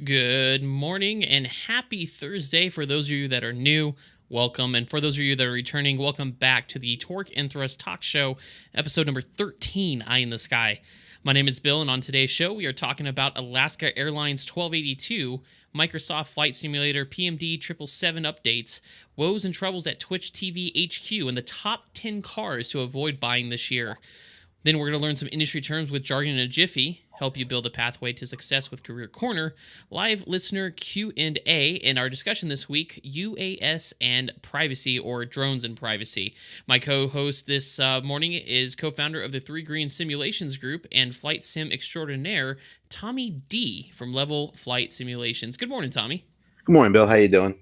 Good morning and happy Thursday for those of you that are new. Welcome. And for those of you that are returning, welcome back to the Torque and Thrust Talk Show, episode number 13, Eye in the Sky. My name is Bill, and on today's show, we are talking about Alaska Airlines 1282, Microsoft Flight Simulator PMD 777 updates, woes and troubles at Twitch TV HQ, and the top 10 cars to avoid buying this year. Then we're going to learn some industry terms with jargon in a jiffy, help you build a pathway to success with Career Corner, live listener Q&A, and our discussion this week, UAS and privacy, or drones and privacy. My co-host this morning is co-founder of the Three Green Simulations Group and flight sim extraordinaire, Tommy D from Level Flight Simulations. Good morning, Tommy. Good morning, Bill. How you doing?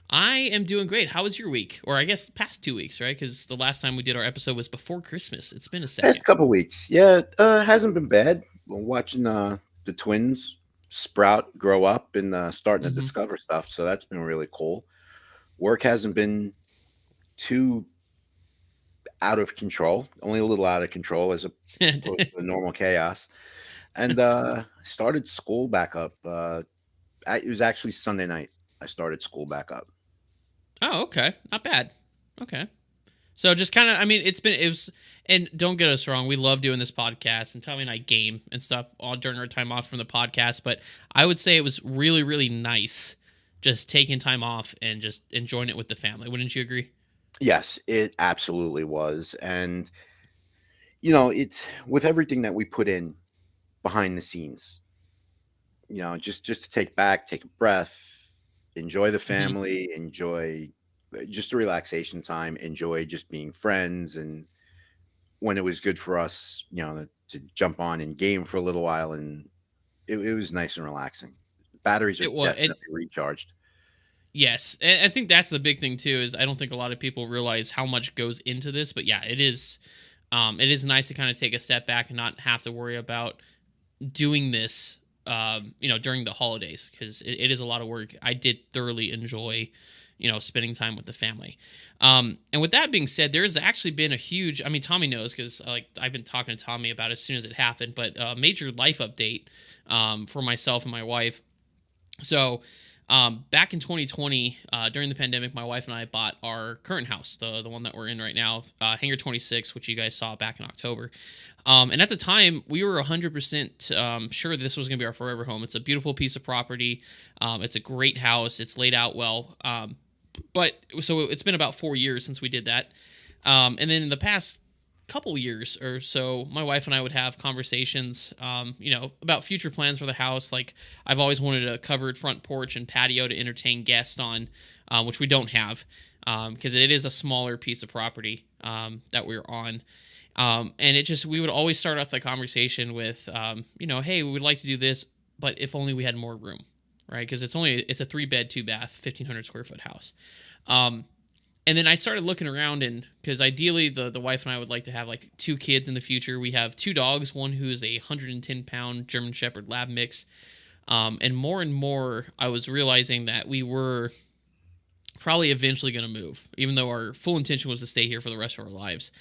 I am doing great. How was your week? Or I guess past 2 weeks, right? Because the last time we did our episode was before Christmas. It's been a second. Past couple weeks, yeah, hasn't been bad. We're watching the twins sprout, grow up, and starting to Mm-hmm. discover stuff. So that's been really cool. Work hasn't been too out of control, only a little out of control as opposed to the normal chaos. And started school back up. It was actually Sunday night. I started school back up. Oh, okay. Not bad. Okay. So just kind of, I mean, it was, and don't get us wrong, we love doing this podcast, and Tommy and I game and stuff all during our time off from the podcast, but I would say it was really, really nice just taking time off and just enjoying it with the family. Wouldn't you agree? Yes, it absolutely was. And it's with everything that we put in behind the scenes, just to take a breath, enjoy the Mm-hmm. family, enjoy just the relaxation time, enjoy just being friends. And when it was good for us, to jump on and game for a little while, and it was nice and relaxing. Batteries are It was, definitely recharged. yes, and I think that's the big thing too. Is I don't think a lot of people realize how much goes into this, but yeah, it is. It is nice to kind of take a step back and not have to worry about doing this. During the holidays, because it is a lot of work. I did thoroughly enjoy, spending time with the family. And with that being said, there's actually been a huge. I mean, Tommy knows because I've been talking to Tommy about it as soon as it happened. But a major life update for myself and my wife. So, back in 2020, during the pandemic, my wife and I bought our current house, the one that we're in right now, Hangar 26, which you guys saw back in October. And at the time, we were 100% sure this was going to be our forever home. It's a beautiful piece of property. It's a great house. It's laid out well. But so it's been about 4 years since we did that. And then in the past couple years or so, my wife and I would have conversations, about future plans for the house. Like, I've always wanted a covered front porch and patio to entertain guests on, which we don't have, because it is a smaller piece of property that we're on. And we would always start off the conversation with, hey, we would like to do this, but if only we had more room, right? Because it's a 3 bed, 2 bath, 1,500 square foot house. Um, and then I started looking around, and because ideally the wife and I would like to have like 2 kids in the future. We have 2 dogs, one who is a 110-pound German Shepherd Lab mix. And more, I was realizing that we were probably eventually going to move, even though our full intention was to stay here for the rest of our lives.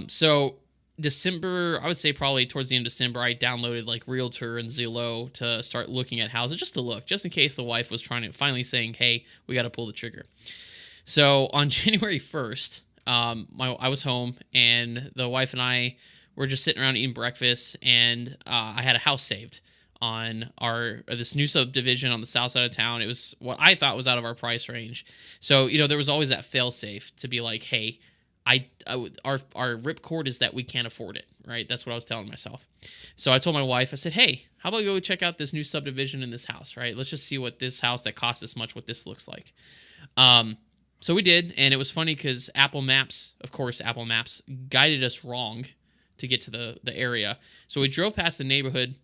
So December, I would say probably towards the end of December, I downloaded like Realtor and Zillow to start looking at houses, just to look, just in case the wife was trying to finally saying, "Hey, we got to pull the trigger." So on January 1st, I was home, and the wife and I were just sitting around eating breakfast, and I had a house saved on our this new subdivision on the south side of town. It was what I thought was out of our price range. So, there was always that fail safe to be like, hey, our ripcord is that we can't afford it, right? That's what I was telling myself. So I told my wife, I said, hey, how about we go check out this new subdivision in this house, right? Let's just see what this house that costs this much, what this looks like. So we did, and it was funny because Apple Maps, of course, Apple Maps guided us wrong to get to the area. So we drove past the neighborhood.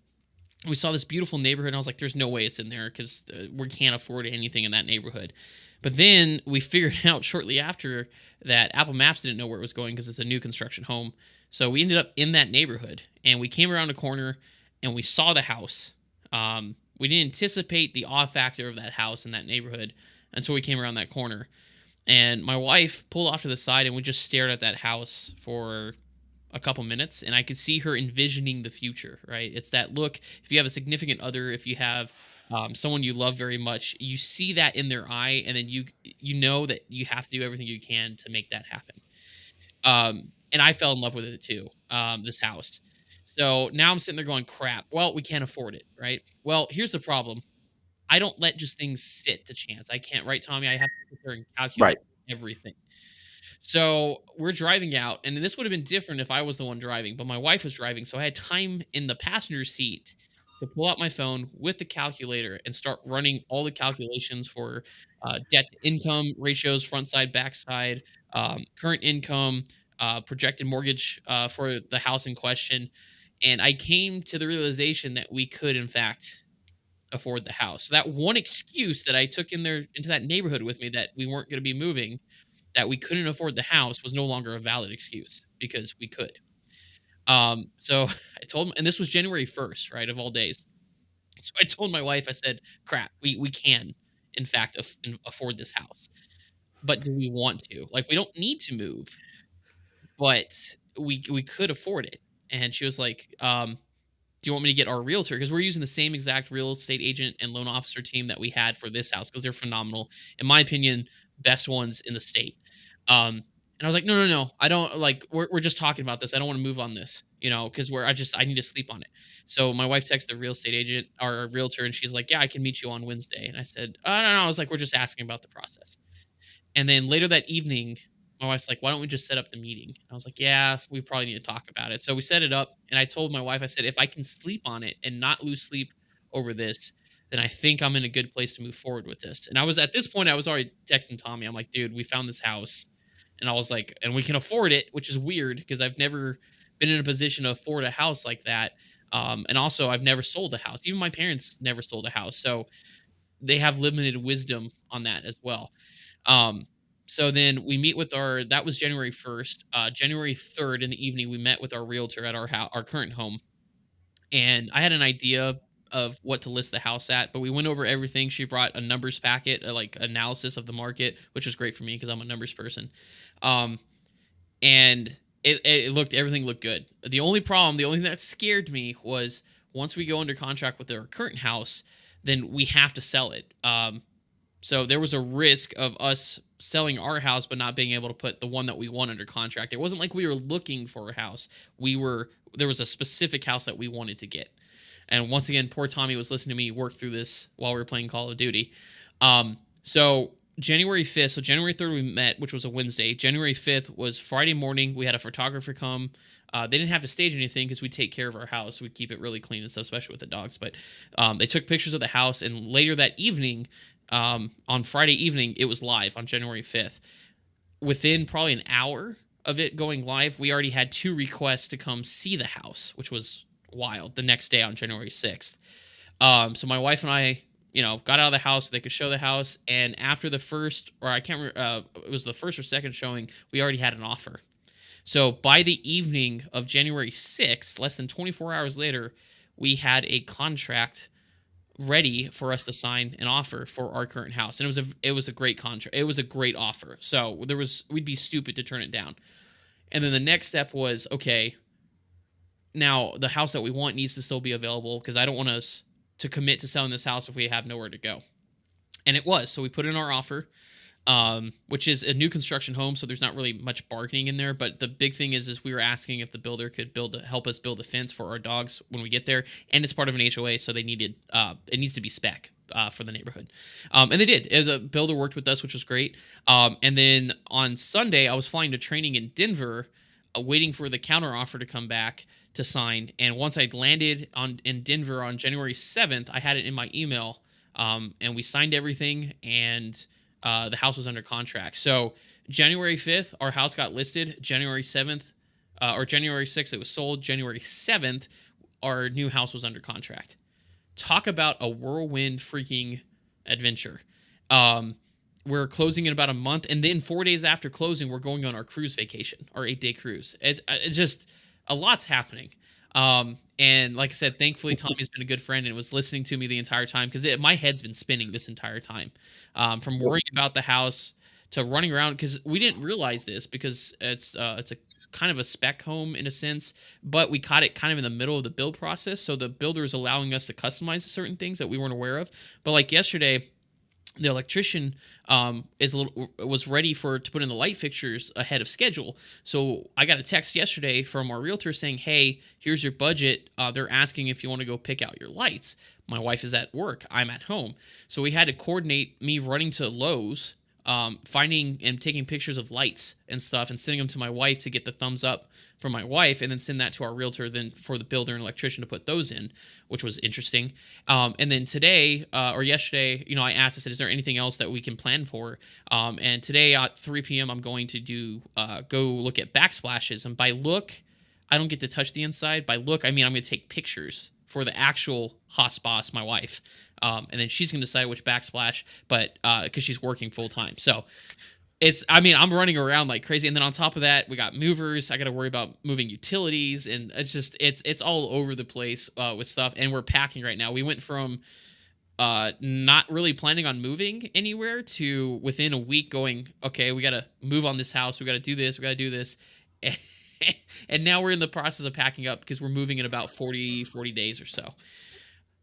We saw this beautiful neighborhood, and I was like, there's no way it's in there because we can't afford anything in that neighborhood. But then we figured out shortly after that Apple Maps didn't know where it was going because it's a new construction home. So we ended up in that neighborhood, and we came around a corner, and we saw the house. We didn't anticipate the awe factor of that house in that neighborhood until we came around that corner. And my wife pulled off to the side, and we just stared at that house for a couple minutes, and I could see her envisioning the future, right? It's that look. If you have a significant other, if you have someone you love very much, you see that in their eye, and then you know that you have to do everything you can to make that happen. And I fell in love with it too, this house. So now I'm sitting there going, crap. Well, we can't afford it, right? Well, here's the problem. I don't let just things sit to chance. I can't, right, Tommy? I have to sit there and calculate Right. everything. So we're driving out, and this would have been different if I was the one driving, but my wife was driving. So I had time in the passenger seat to pull out my phone with the calculator and start running all the calculations for debt to income ratios, front side, back side, current income, projected mortgage for the house in question. And I came to the realization that we could, in fact, afford the house. So that one excuse that I took in there into that neighborhood with me that we weren't going to be moving, that we couldn't afford the house, was no longer a valid excuse because we could. So I told him, and this was January 1st, right, of all days. So I told my wife, I said, "Crap, we can, in fact, afford this house, but do we want to? Like, we don't need to move, but we could afford it." And she was like, "Do you want me to get our realtor?" Because we're using the same exact real estate agent and loan officer team that we had for this house because they're phenomenal. In my opinion, best ones in the state. And I was like, no, no, no. I don't like, we're just talking about this. I don't want to move on this, because I need to sleep on it. So my wife texted the real estate agent or our realtor and she's like, yeah, I can meet you on Wednesday. And I said, oh, no, no. I was like, we're just asking about the process. And then later that evening, my wife's like, "Why don't we just set up the meeting?" And I was like, "Yeah, we probably need to talk about it." So we set it up, and I told my wife, I said, "If I can sleep on it and not lose sleep over this, then I think I'm in a good place to move forward with this." And I was at this point, I was already texting Tommy. I'm like, "Dude, we found this house," and I was like, "And we can afford it," which is weird because I've never been in a position to afford a house like that. And also, I've never sold a house. Even my parents never sold a house, so they have limited wisdom on that as well. Um, so then we meet with that was January 1st. January 3rd in the evening, we met with our realtor at our current home. And I had an idea of what to list the house at, but we went over everything. She brought a numbers packet, like analysis of the market, which was great for me because I'm a numbers person. Um, and everything looked good. The only thing that scared me was once we go under contract with our current house, then we have to sell it. So there was a risk of us selling our house but not being able to put the one that we want under contract. It wasn't like we were looking for a house. There was a specific house that we wanted to get. And once again, poor Tommy was listening to me work through this while we were playing Call of Duty. So January 5th, so January 3rd we met, which was a Wednesday. January 5th was Friday morning. We had a photographer come. They didn't have to stage anything because we take care of our house. We keep it really clean and stuff, especially with the dogs. But they took pictures of the house, and later that evening, on Friday evening, it was live on January 5th. Within probably an hour of it going live, we already had two requests to come see the house, which was wild. The next day on January 6th. So my wife and I, got out of the house so they could show the house. And after the first, or I can't remember, it was the first or second showing, we already had an offer. So by the evening of January 6th, less than 24 hours later, we had a contract ready for us to sign an offer for our current house. And it was a great contract. It was a great offer. So we'd be stupid to turn it down. And then the next step was, okay, now the house that we want needs to still be available because I don't want us to commit to selling this house if we have nowhere to go. And it was. So we put in our offer, which is a new construction home, so there's not really much bargaining in there. But the big thing is we were asking if the builder could help us build a fence for our dogs when we get there, and it's part of an HOA, so they needed it needs to be spec for the neighborhood, and they did. As a builder worked with us, which was great. And then on Sunday, I was flying to training in Denver, waiting for the counter offer to come back to sign. And once I landed in Denver on January 7th, I had it in my email, and we signed everything and. The house was under contract. So January 5th, our house got listed. January 7th, or January 6th, it was sold. January 7th, our new house was under contract. Talk about a whirlwind freaking adventure. We're closing in about a month. And then 4 days after closing, we're going on our cruise vacation, our 8-day cruise. It's just a lot's happening. And like I said, thankfully Tommy's been a good friend and was listening to me the entire time because my head's been spinning this entire time. From Well, worrying about the house to running around because we didn't realize this because it's a kind of a spec home in a sense, but we caught it kind of in the middle of the build process. So the builder is allowing us to customize certain things that we weren't aware of. But like yesterday, the electrician was ready for to put in the light fixtures ahead of schedule. So I got a text yesterday from our realtor saying, "Hey, here's your budget. They're asking if you want to go pick out your lights." My wife is at work. I'm at home, so we had to coordinate me running to Lowe's, finding and taking pictures of lights and stuff, and sending them to my wife to get the thumbs up from my wife, and then send that to our realtor, then for the builder and electrician to put those in, which was interesting. And then today or yesterday, I asked, I said, is there anything else that we can plan for? And today at 3 p.m., I'm going to go look at backsplashes. And by look, I don't get to touch the inside. By look, I mean I'm going to take pictures for the actual hoss boss, my wife. And then she's going to decide which backsplash, but because she's working full time. So I mean, I'm running around like crazy. And then on top of that, we got movers. I got to worry about moving utilities. And it's all over the place with stuff. And we're packing right now. We went from not really planning on moving anywhere to within a week going, okay, we got to move on this house. We got to do this. We got to do this. And now we're in the process of packing up because we're moving in about 40 days or so.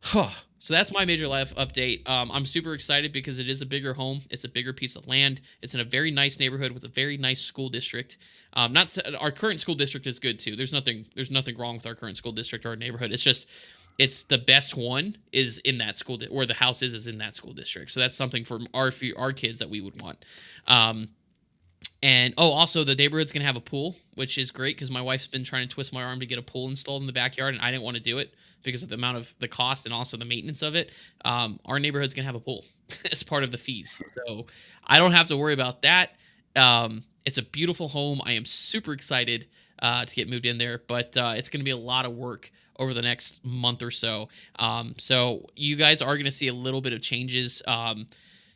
Huh. So that's my major life update. I'm super excited because it is a bigger home. It's a bigger piece of land. It's in a very nice neighborhood with a very nice school district. Our current school district is good too. There's nothing wrong with our current school district or our neighborhood. It's just it's the best one is in that where the house is in that school district. So that's something for our kids that we would want. And also the neighborhood's gonna have a pool, which is great because my wife's been trying to twist my arm to get a pool installed in the backyard, and I didn't want to do it because of the amount of the cost and also the maintenance of it. Our neighborhood's gonna have a pool as part of the fees, so I don't have to worry about that. It's a beautiful home. I am super excited to get moved in there, but it's gonna be a lot of work over the next month or so. So you guys are gonna see a little bit of changes.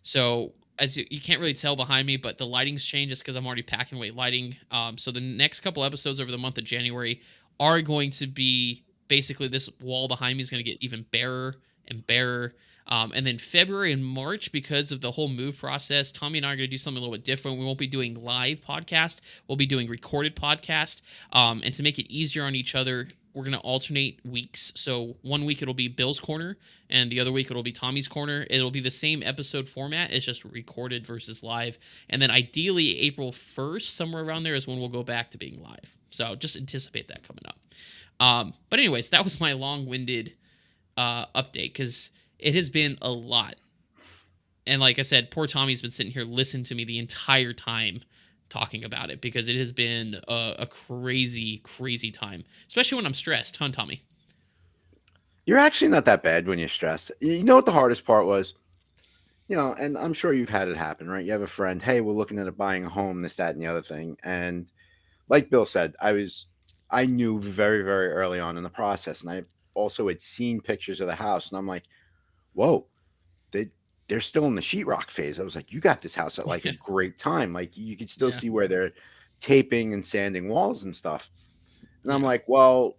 So as you can't really tell behind me, but the lighting's changed just because I'm already packing away lighting. So the next couple episodes over the month of January are going to be basically this wall behind me is going to get even barer and barer. And then February and March, because of the whole move process, Tommy and I are going to do something a little bit different. We won't be doing live podcast. We'll be doing recorded podcast. And to make it easier on each other, we're going to alternate weeks. So one week it'll be Bill's Corner, and the other week it'll be Tommy's Corner. It'll be the same episode format. It's just recorded versus live. And then ideally April 1st, somewhere around there, is when we'll go back to being live. So just anticipate that coming up. But anyways, that was my long-winded update because it has been a lot. And like I said, poor Tommy's been sitting here listening to me the entire time talking about it because it has been a crazy, crazy time, especially when I'm stressed, huh, Tommy? You're actually not that bad when you're stressed. You know what the hardest part was? And I'm sure you've had it happen, right? You have a friend, hey, we're looking at buying a home, this, that, and the other thing. And like Bill said, I knew very, very early on in the process. And I also had seen pictures of the house. And I'm like, whoa, they're still in the sheetrock phase. I was like, you got this house at like a great time. Like you could still Yeah. see where they're taping and sanding walls and stuff. And I'm Yeah. like, well,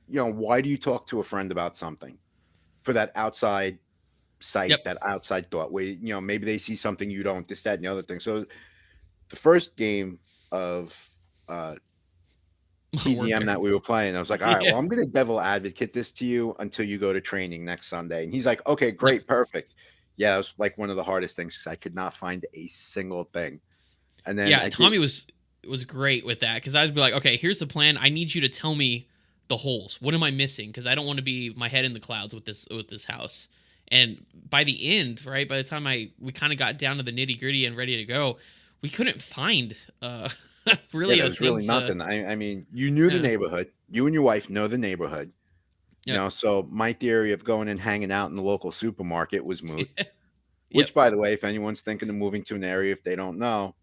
why do you talk to a friend about something for that outside Yep. sight, that outside thought where, maybe they see something you don't, this, that, and the other thing. So the first game of TZM Warfare. that we were playing, I was like, all right, Yeah. well, I'm going to devil advocate this to you until you go to training next Sunday. And he's like, okay, Yep. great, perfect. Yeah, it was like one of the hardest things because I could not find a single thing. And then Yeah. I did, Tommy was great with that because I'd be like, okay, here's the plan. I need you to tell me the holes. What am I missing? Because I don't want to be my head in the clouds with this house. And by the end, right, by the time we kind of got down to the nitty gritty and ready to go, we couldn't find yeah, really there a was thing really to. nothing. I mean, you knew the Yeah. neighborhood. You and your wife know the neighborhood. Yep. So my theory of going and hanging out in the local supermarket was moot. Yep. Which, by the way, if anyone's thinking of moving to an area, if they don't know,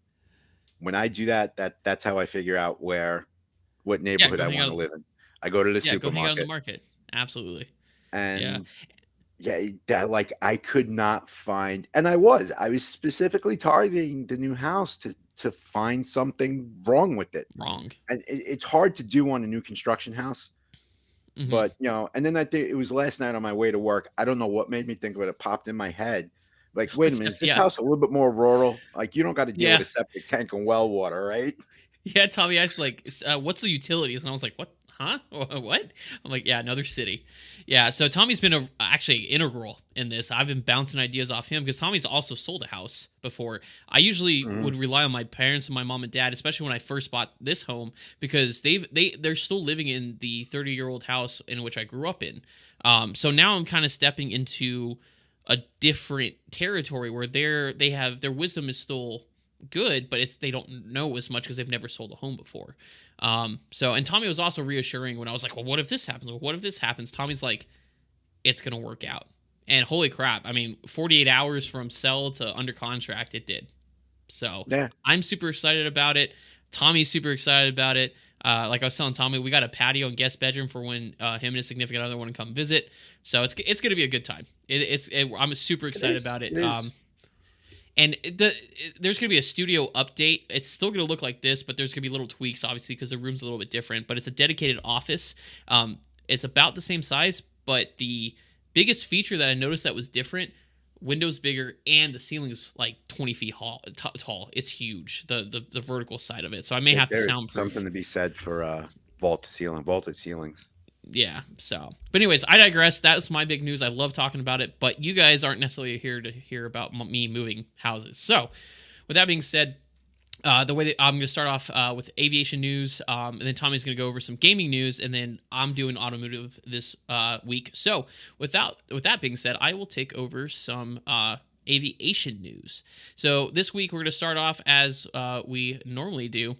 when I do that, that's how I figure out what Yeah. neighborhood Go I hang want out. to live in. I go to the Yeah. Go hang out in the supermarket, market. Absolutely. Yeah. and yeah, that like I could not find, and I was specifically targeting the new house to find something wrong with it, Wrong. and it's hard to do on a new construction house. Hmm. But and then it was last night on my way to work. I don't know what made me think of it. It popped in my head. Like, wait a minute, is this Yeah. house a little bit more rural? Like, you don't got to deal with Yeah. a septic tank and well water, right? Yeah, Tommy asked like, "What's the utilities?" And I was like, "What? Huh? What?" I'm like, "Yeah, another city." Yeah, so Tommy's been actually integral in this. I've been bouncing ideas off him because Tommy's also sold a house before. I usually Mhm. would rely on my parents and my mom and dad, especially when I first bought this home, because they're still living in the 30-year-old house in which I grew up in. So now I'm kind of stepping into a different territory where they have their wisdom is still good, but it's they don't know as much because they've never sold a home before. So and Tommy was also reassuring when I was like, well, what if this happens? Well, what if this happens? Tommy's like, it's gonna work out. And holy crap, I mean, 48 hours from sell to under contract, it did. So Yeah. I'm super excited about it. Tommy's super excited about it. Like I was telling Tommy, we got a patio and guest bedroom for when him and his significant other want to come visit. So it's gonna be a good time. I'm super It excited is. about it. It is. And there's going to be a studio update. It's still going to look like this, but there's going to be little tweaks, obviously, because the room's a little bit different. But it's a dedicated office. It's about the same size, but the biggest feature that I noticed that was different: windows bigger, and the ceiling's like 20 feet tall. It's huge. The vertical side of it. So I may have to There is soundproof. something to be said for vaulted ceilings. Yeah. So, but anyways, I digress. That was my big news. I love talking about it, but you guys aren't necessarily here to hear about me moving houses. So, with that being said, the way that I'm going to start off with aviation news, and then Tommy's going to go over some gaming news, and then I'm doing automotive this week. So, with that being said, I will take over some aviation news. So this week we're going to start off as we normally do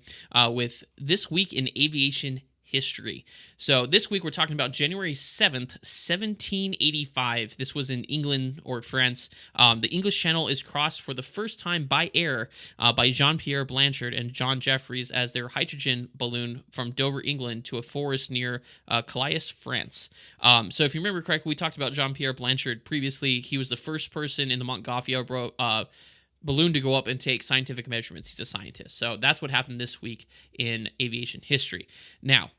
with this week in aviation history. So this week we're talking about January 7th, 1785. This was in England or France. The English Channel is crossed for the first time by air by Jean-Pierre Blanchard and John Jeffries as their hydrogen balloon from Dover, England to a forest near Calais, France. So if you remember correctly, we talked about Jean-Pierre Blanchard previously. He was the first person in the Montgolfier balloon to go up and take scientific measurements. He's a scientist. So that's what happened this week in aviation history. Now,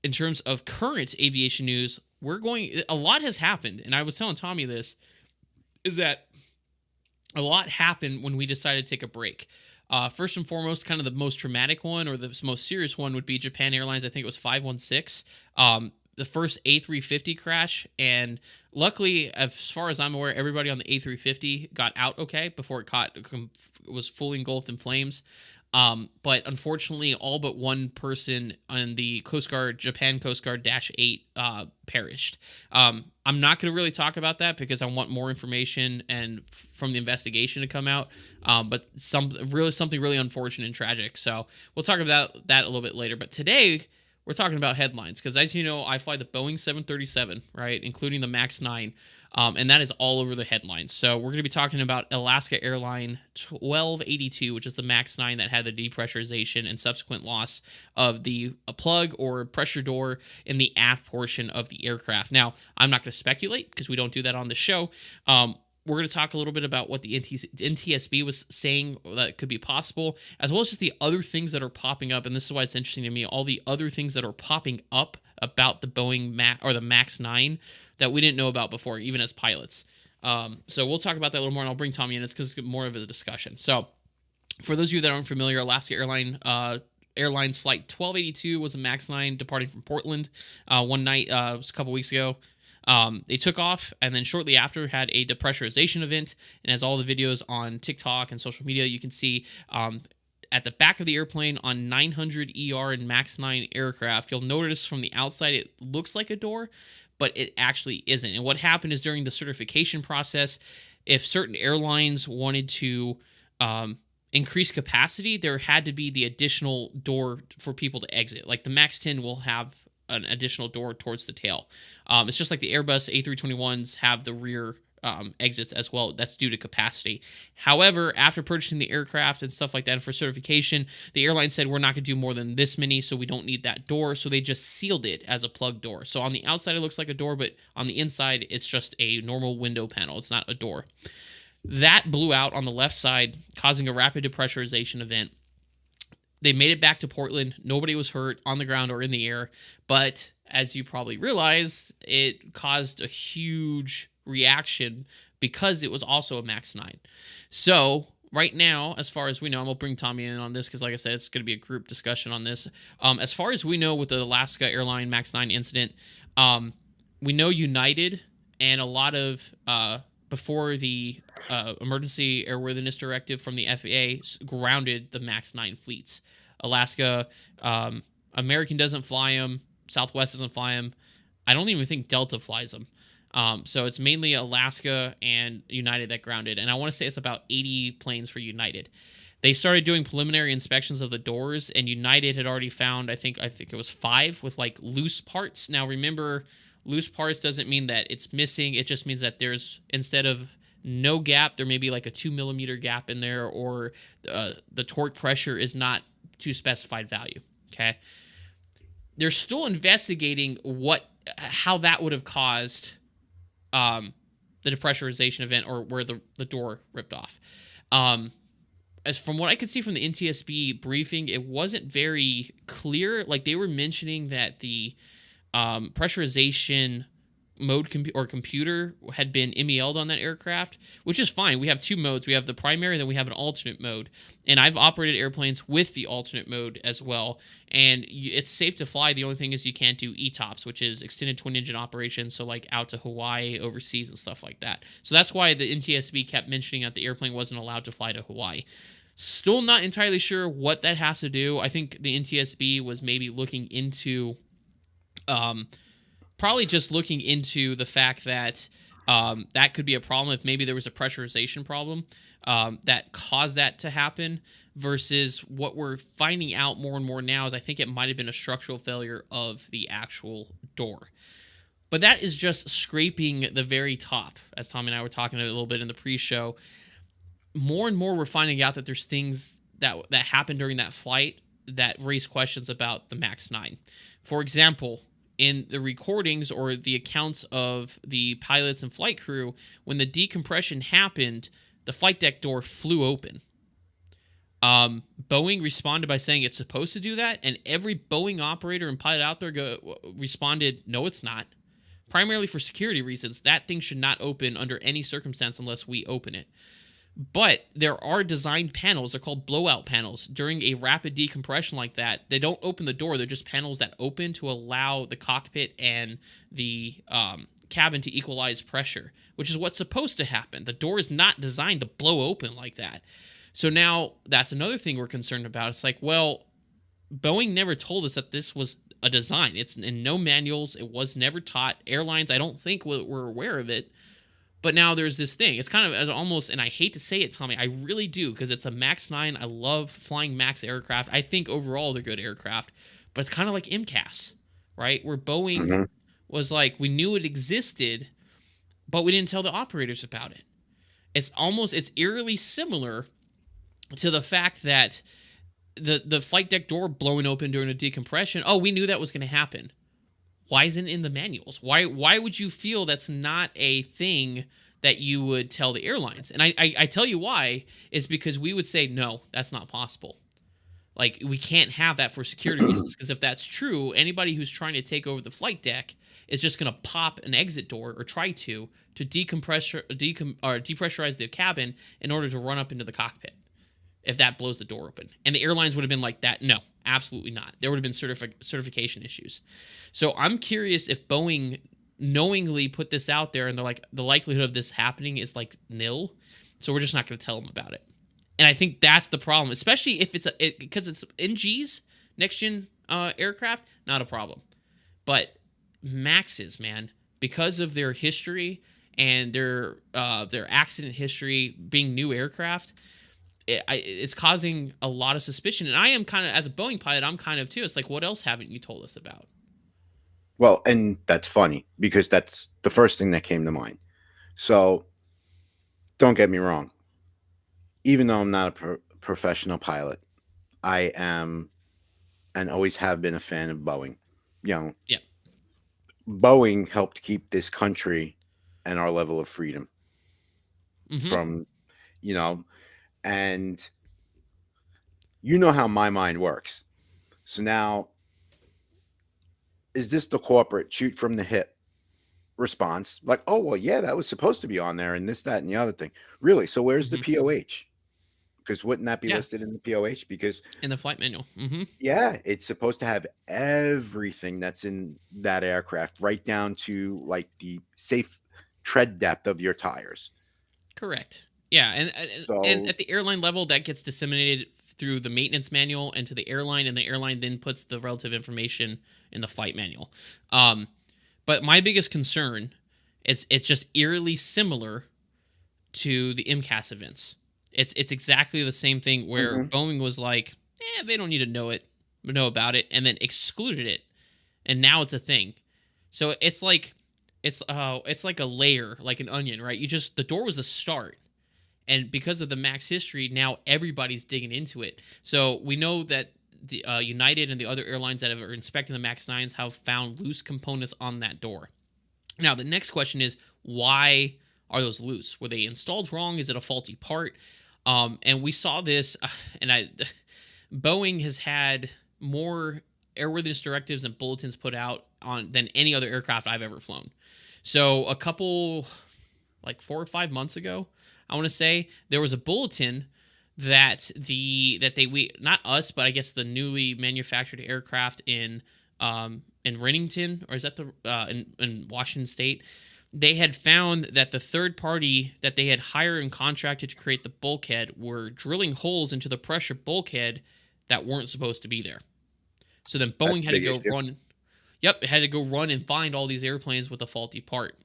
in terms of current aviation news, a lot has happened. And I was telling Tommy this, is that a lot happened when we decided to take a break. First and foremost, kind of the most traumatic one or the most serious one would be Japan Airlines. I think it was 516. The first A350 crash. And luckily, as far as I'm aware, everybody on the A350 got out okay before it was fully engulfed in flames. But unfortunately, all but one person on the Japan Coast Guard Dash 8 perished. I'm not going to really talk about that because I want more information and from the investigation to come out. But something really unfortunate and tragic. So we'll talk about that a little bit later. But today we're talking about headlines because, as you know, I fly the Boeing 737, right, including the MAX 9, and that is all over the headlines. So we're going to be talking about Alaska Airline 1282, which is the MAX 9 that had the depressurization and subsequent loss of the plug or pressure door in the aft portion of the aircraft. Now, I'm not going to speculate because we don't do that on the show. We're going to talk a little bit about what the NTSB was saying that could be possible, as well as just the other things that are popping up. And this is why it's interesting to me, all the other things that are popping up about the Boeing the MAX 9 that we didn't know about before, even as pilots. So we'll talk about that a little more, and I'll bring Tommy in. It's because it's more of a discussion. So for those of you that aren't familiar, Alaska Airlines Flight 1282 was a MAX 9 departing from Portland one night. It was a couple weeks ago. They took off and then shortly after had a depressurization event. And as all the videos on TikTok and social media, you can see at the back of the airplane on 900 ER and MAX 9 aircraft, you'll notice from the outside it looks like a door, but it actually isn't. And what happened is during the certification process, if certain airlines wanted to increase capacity, there had to be the additional door for people to exit. Like the MAX 10 will have an additional door towards the tail. It's just like the Airbus A321s have the rear exits as well. That's due to capacity. However, after purchasing the aircraft and stuff like that for certification, the airline said, we're not going to do more than this many, so we don't need that door. So they just sealed it as a plug door. So on the outside, it looks like a door, but on the inside, it's just a normal window panel. It's not a door. That blew out on the left side, causing a rapid depressurization event. They made it back to Portland. Nobody was hurt on the ground or in the air. But as you probably realize, it caused a huge reaction because it was also a Max 9. So, right now, as far as we know, I'm going to bring Tommy in on this because, like I said, it's going to be a group discussion on this. As far as we know, with the Alaska Airline Max 9 incident, um, we know United and a lot of, before the emergency airworthiness directive from the FAA grounded the Max 9 fleets. Alaska, American doesn't fly them. Southwest doesn't fly them. I don't even think Delta flies them. So it's mainly Alaska and United that grounded. And I want to say it's about 80 planes for United. They started doing preliminary inspections of the doors, and United had already found, I think it was 5 with like loose parts. Now remember, loose parts doesn't mean that it's missing. It just means that there's, instead of no gap, there may be like a 2 millimeter gap in there, or the torque pressure is not to specified value. Okay. They're still investigating how that would have caused the depressurization event, or where the door ripped off. As from what I could see from the NTSB briefing, it wasn't very clear. Like, they were mentioning that the pressurization mode or computer had been MEL'd on that aircraft, which is fine. We have 2 modes. We have the primary, and then we have an alternate mode. And I've operated airplanes with the alternate mode as well. And it's safe to fly. The only thing is you can't do ETOPS, which is extended twin engine operations. So like out to Hawaii, overseas, and stuff like that. So that's why the NTSB kept mentioning that the airplane wasn't allowed to fly to Hawaii. Still not entirely sure what that has to do. I think the NTSB was maybe looking into, probably just looking into the fact that that could be a problem if maybe there was a pressurization problem that caused that to happen, versus what we're finding out more and more now is I think it might have been a structural failure of the actual door. But that is just scraping the very top, as Tom and I were talking a little bit in the pre-show. More and more we're finding out that there's things that happened during that flight that raise questions about the Max 9. For example, in the recordings or the accounts of the pilots and flight crew, when the decompression happened, the flight deck door flew open. Boeing responded by saying it's supposed to do that, and every Boeing operator and pilot out there responded, no, it's not. Primarily for security reasons, that thing should not open under any circumstance unless we open it. But there are designed panels, they're called blowout panels. During a rapid decompression like that, they don't open the door, they're just panels that open to allow the cockpit and the cabin to equalize pressure, which is what's supposed to happen. The door is not designed to blow open like that. So now that's another thing we're concerned about. It's like, well, Boeing never told us that this was a design. It's in no manuals. It was never taught. Airlines, I don't think, were aware of it. But now there's this thing. It's kind of almost, and I hate to say it, Tommy, I really do, because it's a Max 9. I love flying Max aircraft. I think overall they're good aircraft. But it's kind of like MCAS, right? Where Boeing Mm-hmm. was like, we knew it existed, but we didn't tell the operators about it. It's eerily similar to the fact that the flight deck door blowing open during a decompression, oh, we knew that was going to happen. Why isn't it in the manuals? Why would you feel that's not a thing that you would tell the airlines? And I tell you why, is because we would say, no, that's not possible. Like, we can't have that for security reasons, because if that's true, anybody who's trying to take over the flight deck is just going to pop an exit door, or try to depressurize the cabin in order to run up into the cockpit if that blows the door open. And the airlines would have been like, that, no, absolutely not. There would have been certification issues. So I'm curious if Boeing knowingly put this out there, and they're like, the likelihood of this happening is like nil, so we're just not going to tell them about it. And I think that's the problem, especially if because it's NG's next gen aircraft, not a problem. But Maxes, man, because of their history and their accident history being new aircraft, it's causing a lot of suspicion. And I am kind of, as a Boeing pilot, I'm kind of too. It's like, what else haven't you told us about? Well, and that's funny because that's the first thing that came to mind. So don't get me wrong. Even though I'm not a professional pilot, I am and always have been a fan of Boeing. You know, Yeah. Boeing helped keep this country and our level of freedom Mm-hmm. from, you know, and you know how my mind works. So now is this the corporate shoot from the hip response? Like, oh, well, yeah, that was supposed to be on there and this, that, and the other thing. Really? So where's the Hmm. POH? Because wouldn't that be Yeah, listed in the POH? Because in the flight manual. Hmm. yeah, it's supposed to have everything that's in that aircraft, right down to like the safe tread depth of your tires. Correct. Yeah, and So, at the airline level, that gets disseminated through the maintenance manual and to the airline, and the airline then puts the relative information in the flight manual. Um, but my biggest concern, it's just eerily similar to the MCAS events. It's exactly the same thing where mhm, Boeing was like, they don't need to know about it, and then excluded it, and now it's a thing. So it's like a layer, like an onion, right? You just the door was the start, and because of the Max history, now everybody's digging into it. So we know that the United and the other airlines that are inspecting the Max 9s have found loose components on that door. Now, the next question is, why are those loose? Were they installed wrong? Is it a faulty part? And we saw this, and Boeing has had more airworthiness directives and bulletins put out on than any other aircraft I've ever flown. So a couple, like 4 or 5 months ago, I want to say there was a bulletin that they we not us, but I guess the newly manufactured aircraft in Renington, or is that the in Washington State, they had found that the third party that they had hired and contracted to create the bulkhead were drilling holes into the pressure bulkhead that weren't supposed to be there. So then that's Boeing a had to big go issue. run. Yep, had to go run and find all these airplanes with a faulty part.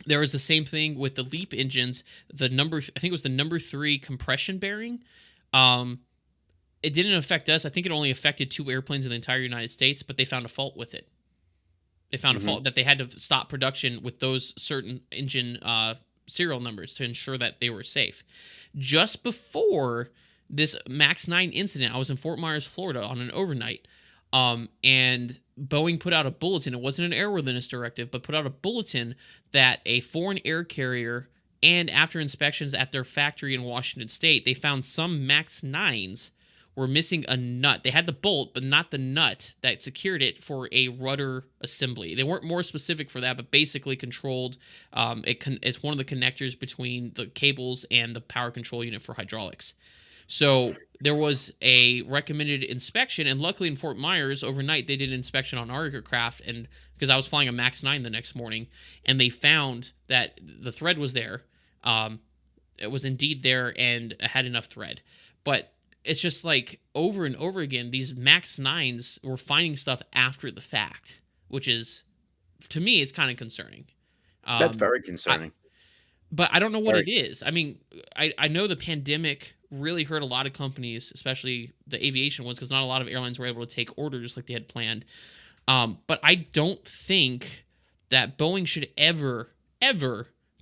There was the same thing with the LEAP engines. I think it was the number 3 compression bearing. Um, it didn't affect us. I think it only affected 2 airplanes in the entire United States, but they found a fault with it. They found a Mhm. fault that they had to stop production with those certain engine serial numbers to ensure that they were safe. Just before this Max 9 incident, I was in Fort Myers, Florida on an overnight. And Boeing put out a bulletin. It wasn't an airworthiness directive, but put out a bulletin that a foreign air carrier, and after inspections at their factory in Washington State, they found some Max 9s were missing a nut. They had the bolt, but not the nut that secured it for a rudder assembly. They weren't more specific for that, but basically controlled. It's one of the connectors between the cables and the power control unit for hydraulics. So there was a recommended inspection, and luckily in Fort Myers overnight they did an inspection on our aircraft, and because I was flying a Max 9 the next morning, and they found that the thread was there. Um, it was indeed there and had enough thread, but it's just like over and over again these Max 9s were finding stuff after the fact, which is, to me, is kind of concerning. That's um very I, concerning. but I don't know what Very. it is. I mean, I know the pandemic really hurt a lot of companies, especially the aviation ones, because not a lot of airlines were able to take orders like they had planned. But I don't think that Boeing should ever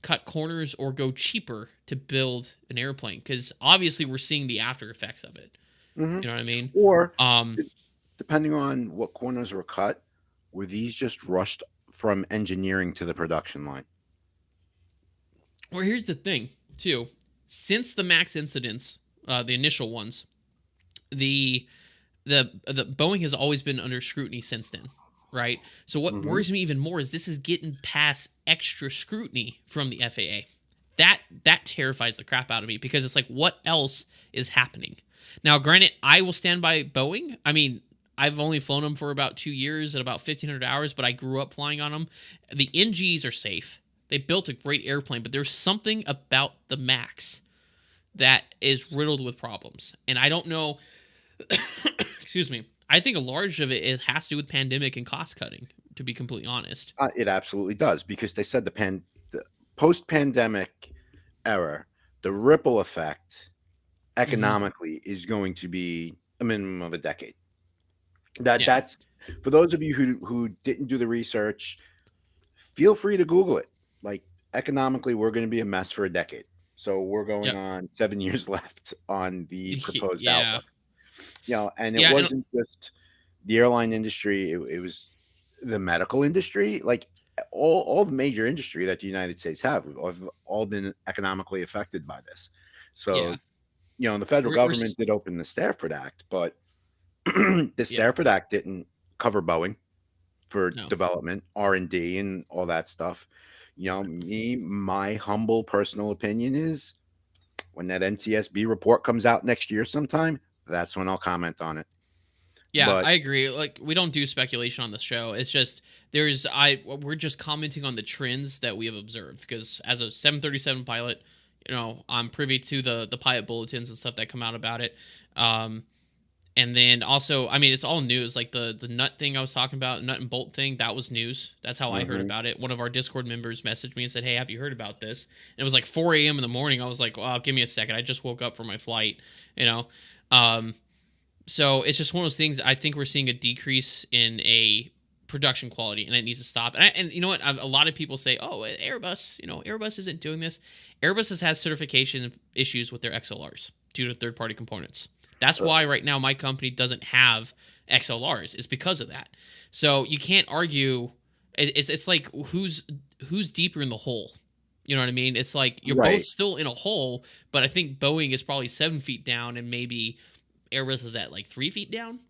cut corners or go cheaper to build an airplane, because obviously we're seeing the after effects of it. Mhm. You know what I mean? Or Um, d depending on what corners were cut, were these just rushed from engineering to the production line? or here's the thing, too. Since the Max incidents, the initial ones, the the Boeing has always been under scrutiny since then, right? So what Mhm. worries me even more is this is getting past extra scrutiny from the FAA. That terrifies the crap out of me, because it's like, what else is happening? Now, granted, I will stand by Boeing. I mean, I've only flown them for about 2 years at about 1,500 hours, but I grew up flying on them. The NGs are safe. They built a great airplane, but there's something about the Max that is riddled with problems. And I don't know. Excuse me. I think a large of it has to do with pandemic and cost cutting, to be completely honest. It absolutely does, because they said the post-pandemic era, the ripple effect Hmm. economically is going to be a minimum of a decade. Yeah. That's for those of you who didn't do the research, feel free to Google it. Like, economically, we're going to be a mess for a decade. So we're going Yep. on 7 years left on the proposed Yeah. outlook. And it Yeah. And wasn't just the airline industry; it was the medical industry. Like, all the major industry that the United States have all been economically affected by this. So, yeah, the federal we're government did open the Stafford Act, but the yep. Stafford Act didn't cover Boeing. for No. development, R&D, and all that stuff. My humble personal opinion is when that NTSB report comes out next year sometime, that's when I'll comment on it. Yeah, But I agree. Like we don't do speculation on the show. It's just we're just commenting on the trends that we have observed because as a 737 pilot, I'm privy to the pilot bulletins and stuff that come out about it. Um and then also, I mean, it's all news. Like the nut thing I was talking about, nut and bolt thing, that was news. That's how I heard mhm, about it. One of our Discord members messaged me and said, "Hey, have you heard about this?" And it was like 4 a.m. in the morning. I was like, "Well, give me a second. I just woke up from my flight." You know, um, so it's just one of those things. I think we're seeing a decrease in a production quality, and it needs to stop. And you know what? A lot of people say, "Oh, Airbus, Airbus isn't doing this." Airbus has had certification issues with their XLRs due to third-party components. That's uh, why right now my company doesn't have XLRs. It's because of that. So you can't argue. It's like who's deeper in the hole. You know what I mean? It's like you're both right, still in a hole, but I think Boeing is probably 7 feet down, and maybe Airbus is at like 3 feet down.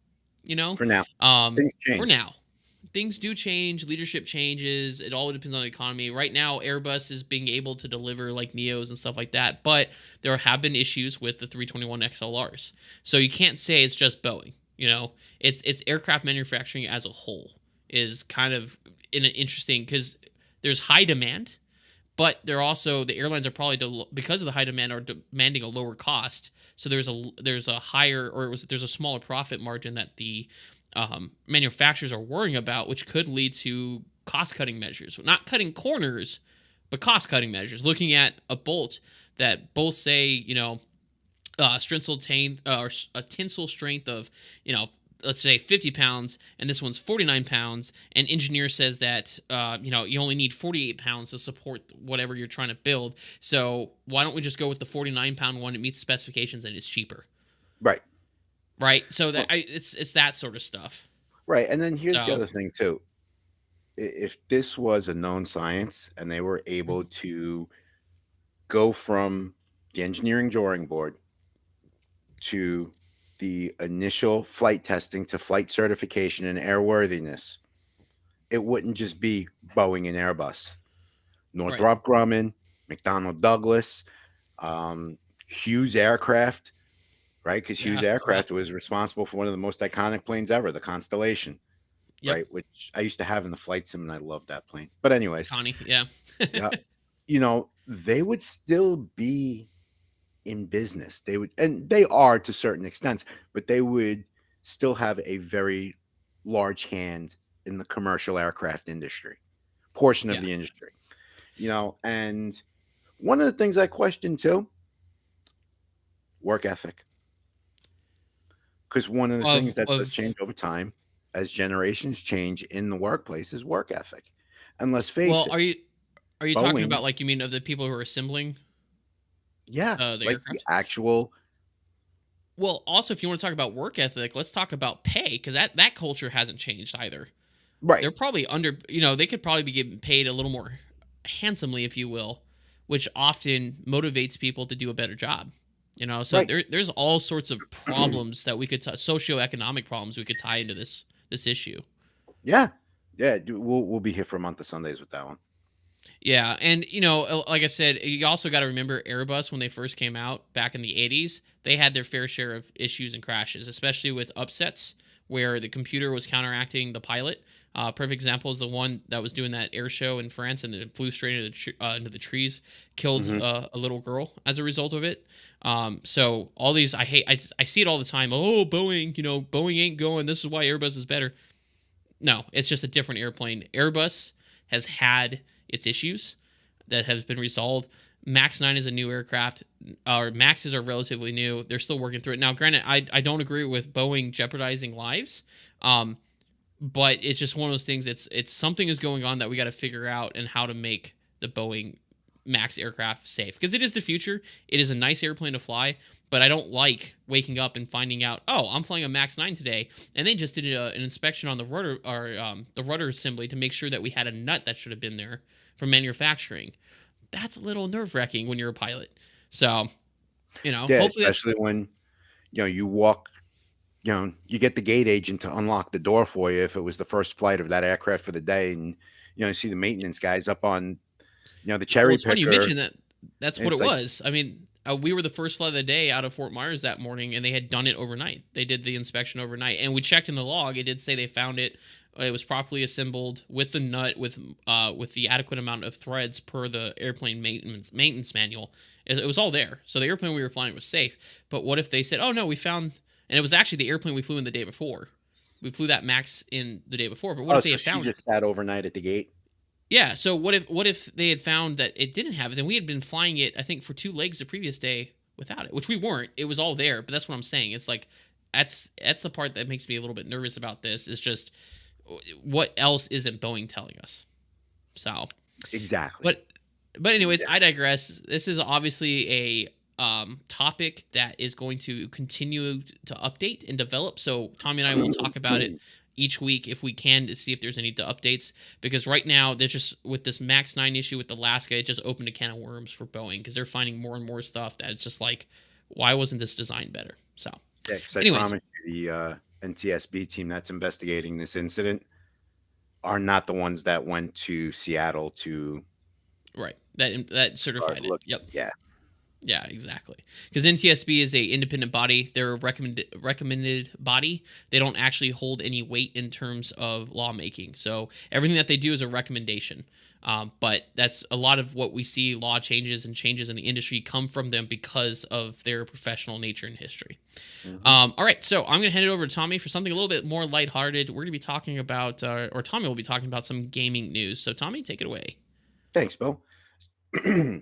You know, for now. Things for change. now, things do change. Leadership changes. It all depends on the economy. Right now, Airbus is being able to deliver like Neos and stuff like that, but there have been issues with the 321 XLRs. So you can't say it's just Boeing. It's aircraft manufacturing as a whole is kind of in an interesting because there's high demand, but they're also the airlines are probably because of the high demand are demanding a lower cost. So there's a higher or there's a smaller profit margin that the manufacturers are worrying about, which could lead to cost cutting measures, not cutting corners, but cost cutting measures. Looking at a bolt that both say or a tensile strength of let's say 50 pounds, and this one's 49 pounds, and engineer says that you only need 48 pounds to support whatever you're trying to build. So why don't we just go with the 49-pound one? It meets specifications and it's cheaper, Right. right? So Well, it's that sort of stuff. right. And then here's the So other thing too. If this was a known science and they were able mhm, to go from the engineering drawing board to the initial flight testing to flight certification and airworthiness, it wouldn't just be Boeing and Airbus. right, Northrop Grumman, McDonnell Douglas, um, Hughes Aircraft, right? Because Hughes yeah, yeah, Aircraft was responsible for one of the most iconic planes ever, the Constellation, yep, right? Which I used to have in the flight sim, and I loved that plane. But anyways, Connie, yeah, yeah, they would still be in business. They would, and they are to certain extents, but they would still have a very large hand in the commercial aircraft industry, portion of yeah. the industry. And one of the things I question too, work ethic, because one of the things that does Of change over time as generations change in the workplace is work ethic. And let's face well, it, are you talking Boeing, about like you mean of the people who are assembling yeah, the like the aircraft? actual, Well, also, if you want to talk about work ethic, let's talk about pay because that culture hasn't changed either. right, They're probably they could probably be getting paid a little more handsomely, if you will, which often motivates people to do a better job. So right. there's all sorts of problems that we could socioeconomic problems we could tie into this issue. Yeah, yeah. We'll be here for a month of Sundays with that one. Yeah, and like I said, you also got to remember Airbus when they first came out back in the 80s, they had their fair share of issues and crashes, especially with upsets where the computer was counteracting the pilot. Perfect example is the one that was doing that air show in France and it flew straight into the trees, killed Hmm. a little girl as a result of it. So all these, I see it all the time. Oh, Boeing, Boeing ain't going. This is why Airbus is better. No, it's just a different airplane. Airbus has had its issues that has been resolved. Max 9 is a new aircraft. Or Maxes are relatively new. They're still working through it. Now, granted, I don't agree with Boeing jeopardizing lives. Um, but it's just one of those things. It's something is going on that we got to figure out and how to make the Boeing Max aircraft safe because it is the future. It is a nice airplane to fly, but I don't like waking up and finding out, oh, I'm flying a Max 9 today, and they just did an inspection on the rudder or the rudder assembly to make sure that we had a nut that should have been there from manufacturing. That's a little nerve wracking when you're a pilot. So Yeah, hopefully especially that's when you walk you get the gate agent to unlock the door for you if it was the first flight of that aircraft for the day, and you see the maintenance guys up on the Well, cherry it's funny you picker. mentioned that. That's And what it's it like, was. I mean, we were the first flight of the day out of Fort Myers that morning, and they had done it overnight. They did the inspection overnight, and we checked in the log. It did say they found it. It was properly assembled with the nut, with the adequate amount of threads per the airplane maintenance manual. It was all there, so the airplane we were flying was safe. But what if they said, "Oh no, we found," and it was actually the airplane we flew in the day before. We flew that Max in the day before. But what oh, if they so had she found? just sat overnight at the gate. Yeah, so what if they had found that it didn't have it? Then we had been flying it, I think, for 2 legs the previous day without it, which we weren't. It was all there, but that's what I'm saying. It's like that's the part that makes me a little bit nervous about this. Is just what else isn't Boeing telling us? So, Exactly. but anyways, I Exactly. digress. This is obviously a topic that is going to continue to update and develop. So Tommy and I will talk about it each week if we can, to see if there's any updates. Because right now, there's just, with this Max 9 issue with Alaska, it just opened a can of worms for Boeing, because they're finding more and more stuff that it's just like, why wasn't this designed better? So, Yeah, because I anyways, promise you, the NTSB team that's investigating this incident are not the ones that went to Seattle to right, that start certified it. looking. Yep. Yeah. Yeah, exactly. Because NTSB is a independent body. They're a recommended body. They don't actually hold any weight in terms of lawmaking. So everything that they do is a recommendation. But that's a lot of what we see, law changes and changes in the industry, come from them because of their professional nature and history. Hmm. All right, so I'm going to hand it over to Tommy for something a little bit more lighthearted. We're going to be talking about, or Tommy will be talking about, some gaming news. So Tommy, take it away. Thanks, Bill.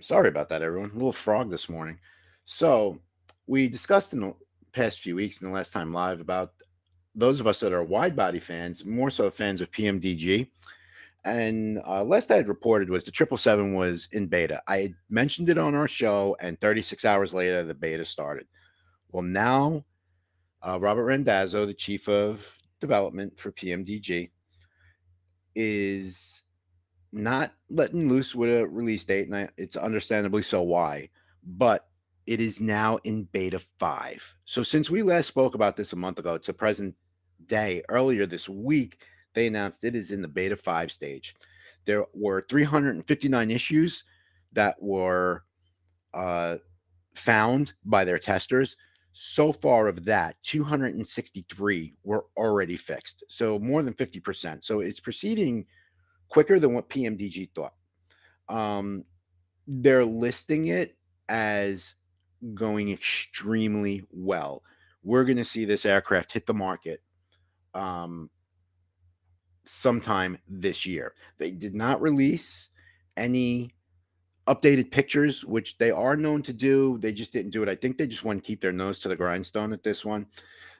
Sorry about that, everyone. A little frog this morning. So, we discussed in the past few weeks and the last time live about those of us that are wide body fans, more so fans of PMDG. And last I had reported was the 777 was in beta. I had mentioned it on our show, and 36 hours later, the beta started. Well, now Robert Randazzo, the chief of development for PMDG, is not letting loose with a release date, and it's understandably so why. But it is now in beta 5. So since we last spoke about this a month ago to present day, earlier this week, they announced it is in the beta 5 stage. There were 359 issues that were uh, found by their testers. So far of that, 263 were already fixed. So more than 50%. So it's proceeding quicker than what PMDG thought. Um, they're listing it as going extremely well. We're going to see this aircraft hit the market um, sometime this year. They did not release any updated pictures, which they are known to do. They just didn't do it. I think they just want to keep their nose to the grindstone at this one.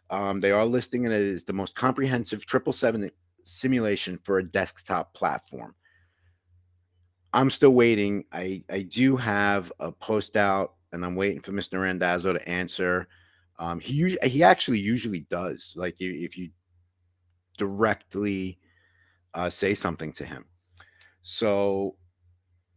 They are listing it as the most comprehensive 777 simulation for a desktop platform. I'm still waiting. I do have a post out, and I'm waiting for Mr. Randazzo to answer. He actually usually does. Like, if you directly say something to him. So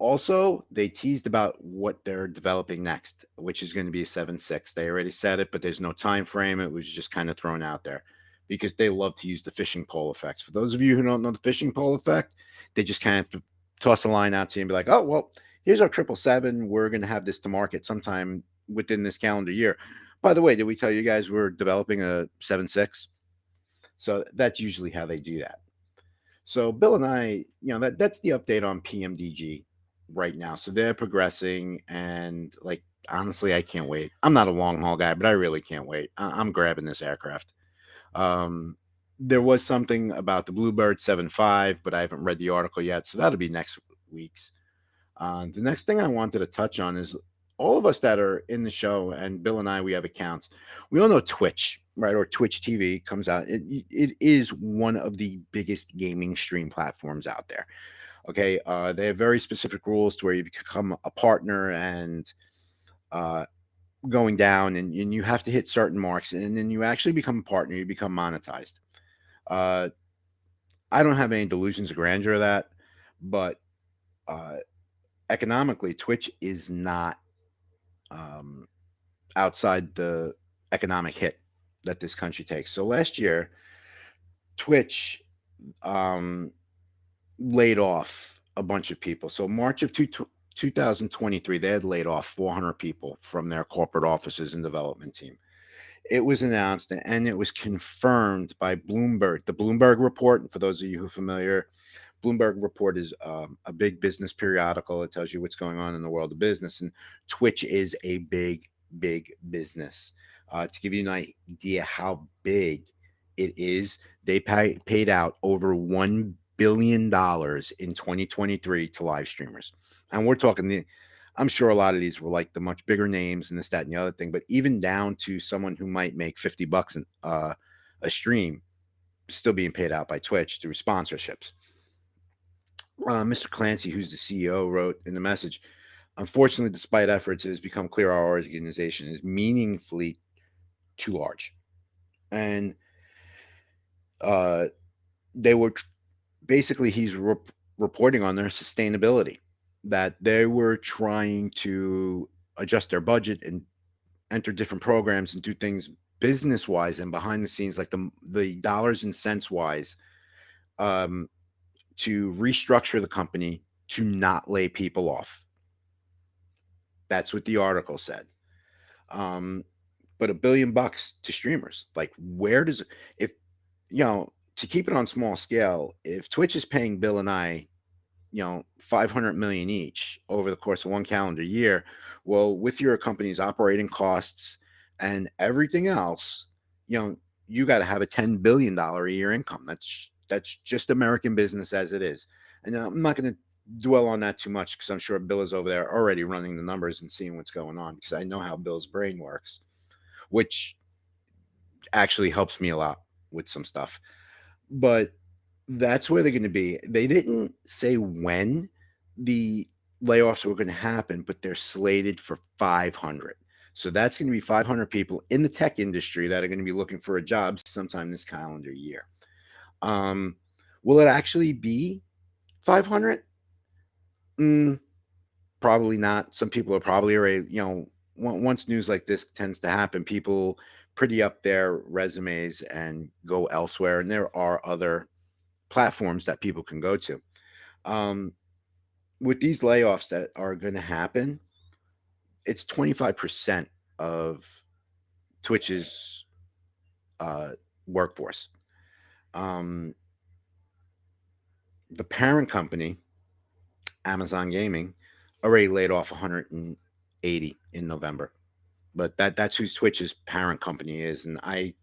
also, they teased about what they're developing next, which is going to be a 7.6. They already said it, but there's no time frame. It was just kind of thrown out there because they love to use the fishing pole effect. For those of you who don't know the fishing pole effect, they just kind of toss a line out to you and be like, "Oh, well, here's our 777. We're going to have this to market sometime within this calendar year." By the way, did we tell you guys we're developing a 7.6? So that's usually how they do that. So Bill and I, that's the update on PMDG right now. So they're progressing, and like, honestly, I can't wait. I'm not a long haul guy, but I really can't wait. I'm grabbing this aircraft. Um, there was something about the Bluebird 7.5, but I haven't read the article yet, so that'll be next week's. The next thing I wanted to touch on is all of us that are in the show, and Bill and I, we have accounts. We all know Twitch, right? Or Twitch TV comes out. It is one of the biggest gaming stream platforms out there. Okay. They have very specific rules to where you become a partner and uh, going down, and you have to hit certain marks, and then you actually become a partner. You become monetized. Uh, I don't have any delusions of grandeur of that, but uh, economically, Twitch is not um, outside the economic hit that this country takes. So last year, Twitch um, laid off a bunch of people. So March of 2023, they had laid off 400 people from their corporate offices and development team. It was announced and it was confirmed by Bloomberg. The Bloomberg report, and for those of you who are familiar, Bloomberg report is a big business periodical. It tells you what's going on in the world of business, and Twitch is a big, big business. To give you an idea how big it is, they paid out over $1 billion in 2023 to live streamers, and we're talking the. I'm sure a lot of these were like the much bigger names and this, that, and the other thing, but even down to someone who might make $50 a stream, still being paid out by Twitch through sponsorships. Mr. Clancy, who's the CEO, wrote in the message, unfortunately, despite efforts, it has become clear our organization is meaningfully too large. And uh, they were basically, he's reporting on their sustainability, that they were trying to adjust their budget and enter different programs and do things business wise and behind the scenes, like the dollars and cents wise, um, to restructure the company to not lay people off. That's what the article said. Um, but $1 billion to streamers, like where does it, if to keep it on small scale, if Twitch is paying Bill and I, 500 million each over the course of one calendar year, well, with your company's operating costs and everything else, you got to have a $10 billion a year income. That's just American business as it is. And I'm not going to dwell on that too much because I'm sure Bill is over there already running the numbers and seeing what's going on, because I know how Bill's brain works, which actually helps me a lot with some stuff. But that's where they're going to be. They didn't say when the layoffs were going to happen, but they're slated for 500. So that's going to be 500 people in the tech industry that are going to be looking for a job sometime this calendar year. Um, will it actually be 500? Mm, probably not. Some people are probably already, once news like this tends to happen, people pretty up their resumes and go elsewhere. And there are other platforms that people can go to. Um, with these layoffs that are going to happen, it's 25% of Twitch's uh, workforce. Um, the parent company, Amazon Gaming, already laid off 180 in November. But that's who Twitch's parent company is. And I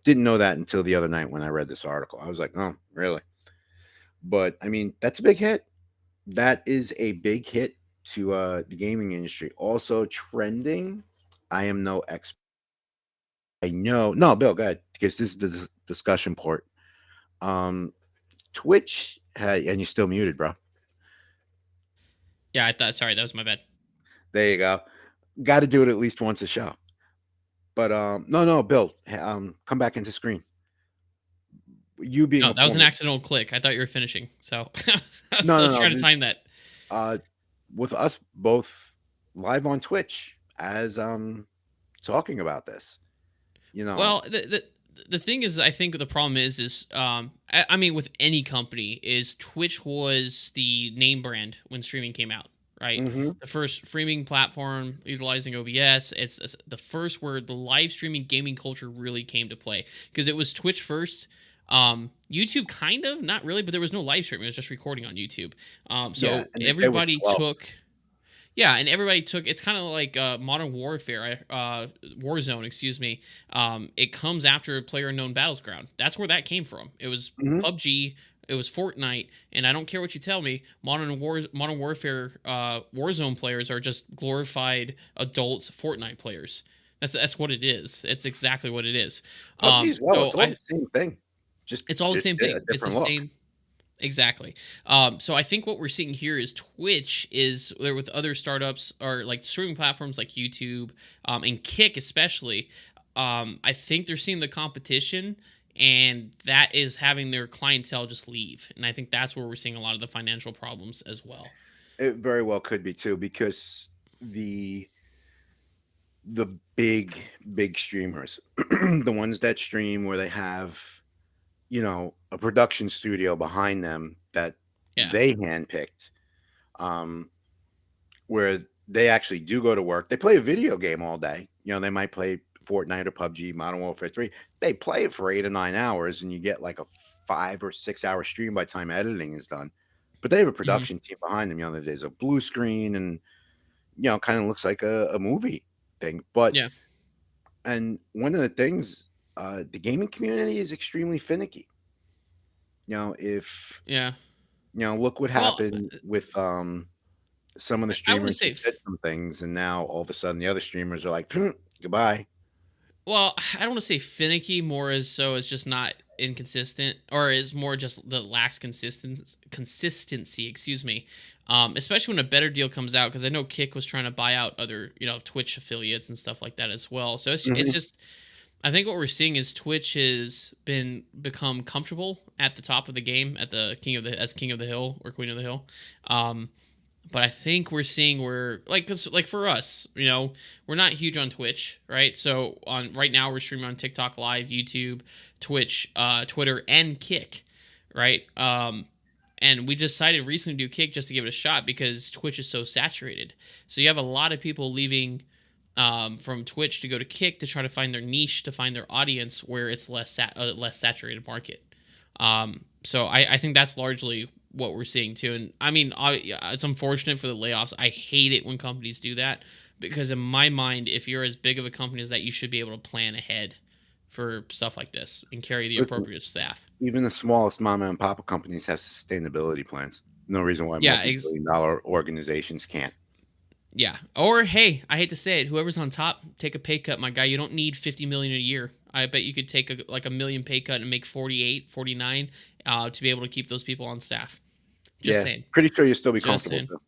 didn't know that until the other night when I read this article. I was like, oh, really? But I mean, that's a big hit. That is a big hit to the gaming industry. Also trending. I am no expert. I know. No, Bill, go ahead, because this is the discussion part. Um, Twitch had, and you're still muted, bro. Yeah, I thought. Sorry, that was my bad. There you go. Got to do it at least once a show. But no, no, Bill, come back into screen. You being No, a that was an former, accidental click. I thought you were finishing, so no, I no, was no. trying to time that. Uh, with us both live on Twitch as talking about this, you know. Well, the thing is, I think the problem is I mean, with any company, is Twitch was the name brand when streaming came out, right? Hmm. The first streaming platform utilizing OBS. It's the first where the live streaming gaming culture really came to play, because it was Twitch first. YouTube kind of, not really, but there was no live stream. It was just recording on YouTube. Yeah, So and they were everybody slow. took, yeah, and everybody took. It's kind of like Modern Warfare, Warzone, excuse me. It comes after PlayerUnknown Battleground. That's where that came from. It was Hmm. PUBG. It was Fortnite, and I don't care what you tell me. Modern Warfare, Warzone players are just glorified adult Fortnite players. That's what it is. It's exactly what it is. PUBG as well. So It's all the same thing, it's all the just same a thing. It's the different look. same. Exactly. So I think what we're seeing here is Twitch is there with other startups or like streaming platforms like YouTube, and Kick especially. I think they're seeing the competition, and that is having their clientele just leave. And I think that's where we're seeing a lot of the financial problems as well. It very well could be too, because the the big streamers, the ones that stream where they have, a production studio behind them that Yeah. they handpicked, um, where they actually do go to work. They play a video game all day. They might play Fortnite or PUBG, Modern Warfare 3. They play it for 8 or 9 hours, and you get like a 5 or 6 hour stream by the time editing is done. But they have a Hmm. production team behind them. There's a blue screen and, kind of looks like a movie thing. But, Yeah. and one of the things, the gaming community is extremely finicky. If, Yeah. look what Well, happened with, some of the I want to streamers say who did some things, and now all of a sudden the other streamers are like, goodbye. Well, I don't want to say finicky, more as so it's just not inconsistent, or is more just the lacks consistency. Excuse me. Especially when a better deal comes out, because I know Kick was trying to buy out other Twitch affiliates and stuff like that as well. So it's Mhm. just, I think what we're seeing is Twitch has become comfortable at the top of the game, at the king of the hill or queen of the hill. Um, but I think we're seeing where, like, cause like for us, we're not huge on Twitch, right? So on right now we're streaming on TikTok Live, YouTube, Twitch, Twitter, and Kick, right? And we decided recently to do Kick just to give it a shot because Twitch is so saturated. So you have a lot of people leaving from Twitch to go to Kick to try to find their niche, to find their audience where it's less saturated market. So I think that's largely what we're seeing too. And I mean, yeah, it's unfortunate for the layoffs. I hate it when companies do that because in my mind, if you're as big of a company as that, you should be able to plan ahead for stuff like this and carry the Listen, appropriate staff. even the smallest mama and papa companies have sustainability plans. No reason why Yeah, multi-billion-dollar organizations can't. yeah. Or hey, I hate to say it, whoever's on top, take a pay cut, my guy. You don't need 50 million a year. I bet you could take like a million pay cut and make 48, 49 to be able to keep those people on staff. Just Yeah, saying. pretty sure you'll still be Just comfortable saying. too.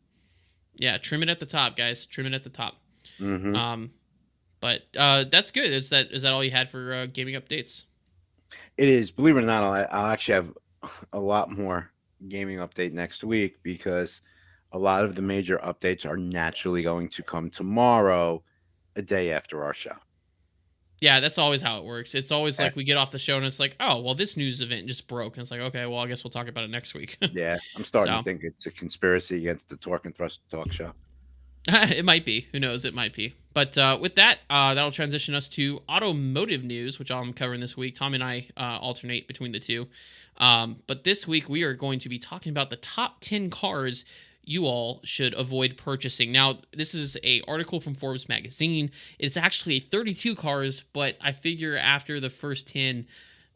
Yeah, trim it at the top, guys. Trim it at the top. Mhm. Um, but that's good. Is that all you had for gaming updates? It is. Believe it or not, I'll actually have a lot more gaming update next week because a lot of the major updates are naturally going to come tomorrow, a day after our show. Yeah, that's always how it works. It's always Yeah, like we get off the show and it's like, oh, well, this news event just broke, and it's like, okay, well, I guess we'll talk about it next week. yeah. I'm starting to So think it's a conspiracy against the Torque and Thrust Talk show. it might be. Who knows? It might be. But with that, that'll transition us to automotive news, which I'm covering this week. Tom and I alternate between the two. But this week, we are going to be talking about the top 10 cars you all should avoid purchasing. Now, this is a article from Forbes magazine. It's actually 32 cars, but I figure after the first 10,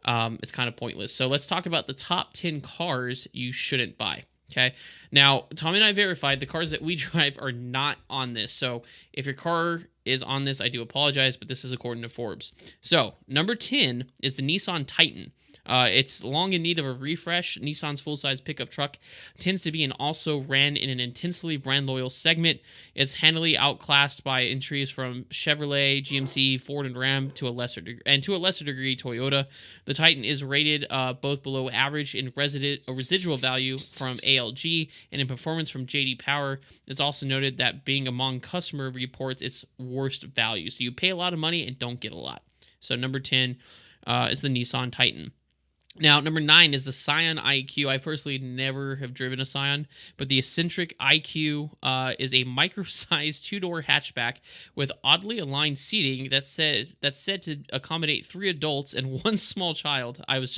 it's kind of pointless. So let's talk about the top 10 cars you shouldn't buy. Okay. Now, Tommy and I verified the cars that we drive are not on this. So if your car is on this, I do apologize, but this is according to Forbes. So number 10 is the Nissan Titan. It's long in need of a refresh. Nissan's full-size pickup truck tends to be and also ran in an intensely brand-loyal segment. It's handily outclassed by entries from Chevrolet, GMC, Ford, and Ram to a lesser degree Toyota. The Titan is rated both below average in residual value from ALG and in performance from JD Power. It's also noted that being among customer reports its worst value. So you pay a lot of money and don't get a lot. So number 10 is the Nissan Titan. Now, number 9 is the Scion IQ. I personally never have driven a Scion, but the eccentric IQ is a micro-sized two-door hatchback with oddly aligned seating that's said to accommodate 3 adults and 1 small child. I missed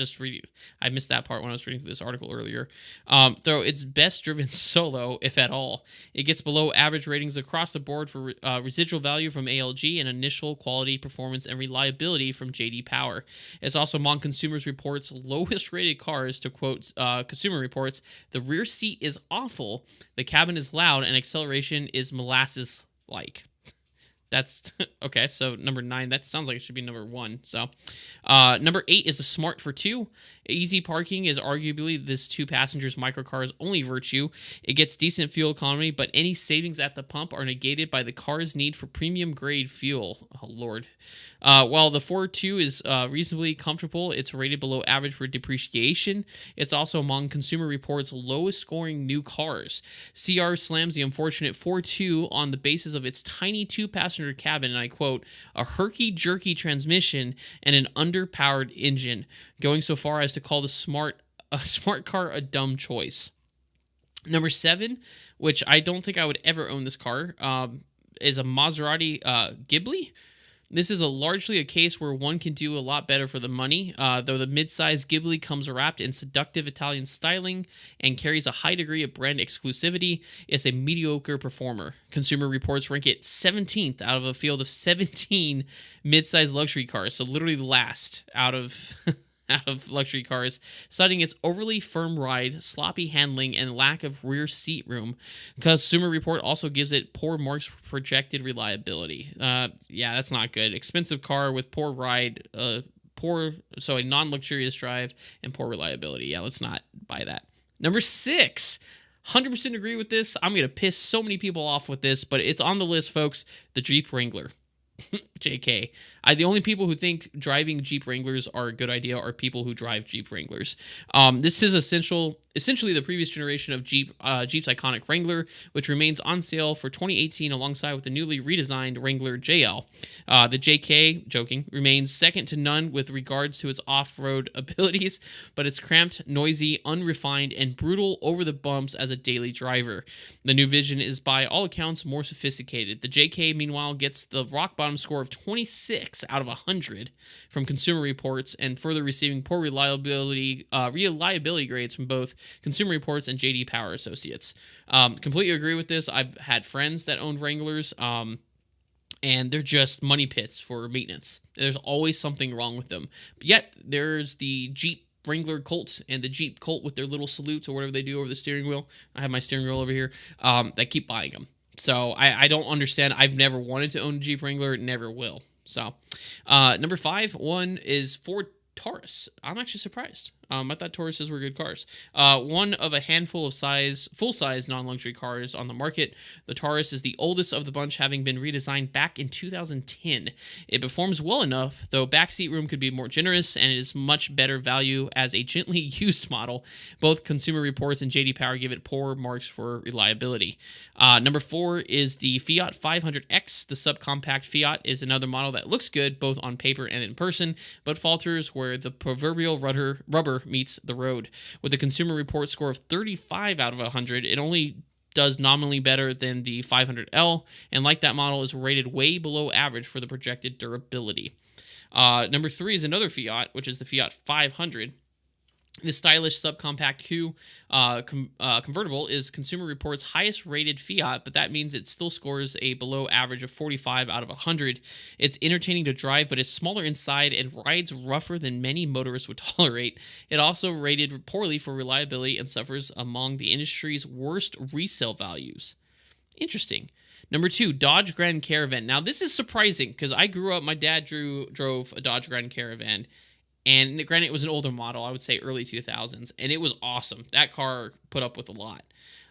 that part when I was reading through this article earlier. Though it's best driven solo, if at all. It gets below average ratings across the board for residual value from ALG and initial quality, performance, and reliability from JD Power. It's also among Consumers Reports' lowest rated cars. To quote Consumer Reports, the rear seat is awful, the cabin is loud, and acceleration is molasses like. That's okay. So number 9, that sounds like it should be number 1. So number 8 is the Smart for 2. Easy parking is arguably this 2 passengers microcar's only virtue. It gets decent fuel economy, but any savings at the pump are negated by the car's need for premium grade fuel. Oh Lord. While the 4.2 is reasonably comfortable, it's rated below average for depreciation. It's also among Consumer Reports' lowest scoring new cars. CR slams the unfortunate 4.2 on the basis of its tiny 2-passenger passenger cabin, and I quote, a herky jerky transmission and an underpowered engine, going so far as to call the smart car a dumb choice. Number seven, which I don't think I would ever own this car, is a Maserati Ghibli. This is largely a case where one can do a lot better for the money, though the mid-size Ghibli comes wrapped in seductive Italian styling and carries a high degree of brand exclusivity. It's a mediocre performer. Consumer Reports rank it 17th out of a field of 17 mid-size luxury cars, so literally last out of out of luxury cars, citing its overly firm ride, sloppy handling, and lack of rear seat room. Consumer Report also gives it poor marks for projected reliability. Yeah, that's not good. Expensive car with poor ride, a non-luxurious drive, and poor reliability. Yeah, let's not buy that. Number six. 100% agree with this. I'm going to piss so many people off with this, but it's on the list, folks. The Jeep Wrangler. JK. The only people who think driving Jeep Wranglers are a good idea are people who drive Jeep Wranglers. This is essentially the previous generation of Jeep's iconic Wrangler, which remains on sale for 2018 alongside with the newly redesigned Wrangler JL. The JK, joking, remains second to none with regards to its off-road abilities, but it's cramped, noisy, unrefined, and brutal over the bumps as a daily driver. The new Vision is by all accounts more sophisticated. The JK, meanwhile, gets the rock bottom score of 26 out of 100 from Consumer Reports, and further receiving poor reliability grades from both Consumer Reports and JD Power Associates. Completely agree with this. I've had friends that owned Wranglers, and they're just money pits for maintenance. There's always something wrong with them. But yet there's the Jeep Wrangler Colt and the Jeep Colt with their little salutes or whatever they do over the steering wheel. I have my steering wheel over here. That keep buying them. So I don't understand. I've never wanted to own a Jeep Wrangler. Never will. So number one is Ford Taurus. I'm actually surprised. I thought Tauruses were good cars. One of a handful of full-size non-luxury cars on the market. The Taurus is the oldest of the bunch, having been redesigned back in 2010. It performs well enough, though backseat room could be more generous, and it is much better value as a gently used model. Both Consumer Reports and JD Power give it poor marks for reliability. Number four is the Fiat 500X. The subcompact Fiat is another model that looks good both on paper and in person, but falters where the proverbial rubber meets the road. With a Consumer Report score of 35 out of 100, it only does nominally better than the 500L, and like that model, is rated way below average for the projected durability. Number three is another Fiat, which is the Fiat 500. The stylish subcompact Q convertible is Consumer Reports' highest rated Fiat, but that means it still scores a below average of 45 out of 100. It's entertaining to drive, but is smaller inside and rides rougher than many motorists would tolerate. It also rated poorly for reliability and suffers among the industry's worst resale values. Interesting. Number two, Dodge Grand Caravan. Now, this is surprising because I grew up, my dad drove a Dodge Grand Caravan. And granted, it was an older model, I would say early 2000s, and it was awesome. That car put up with a lot.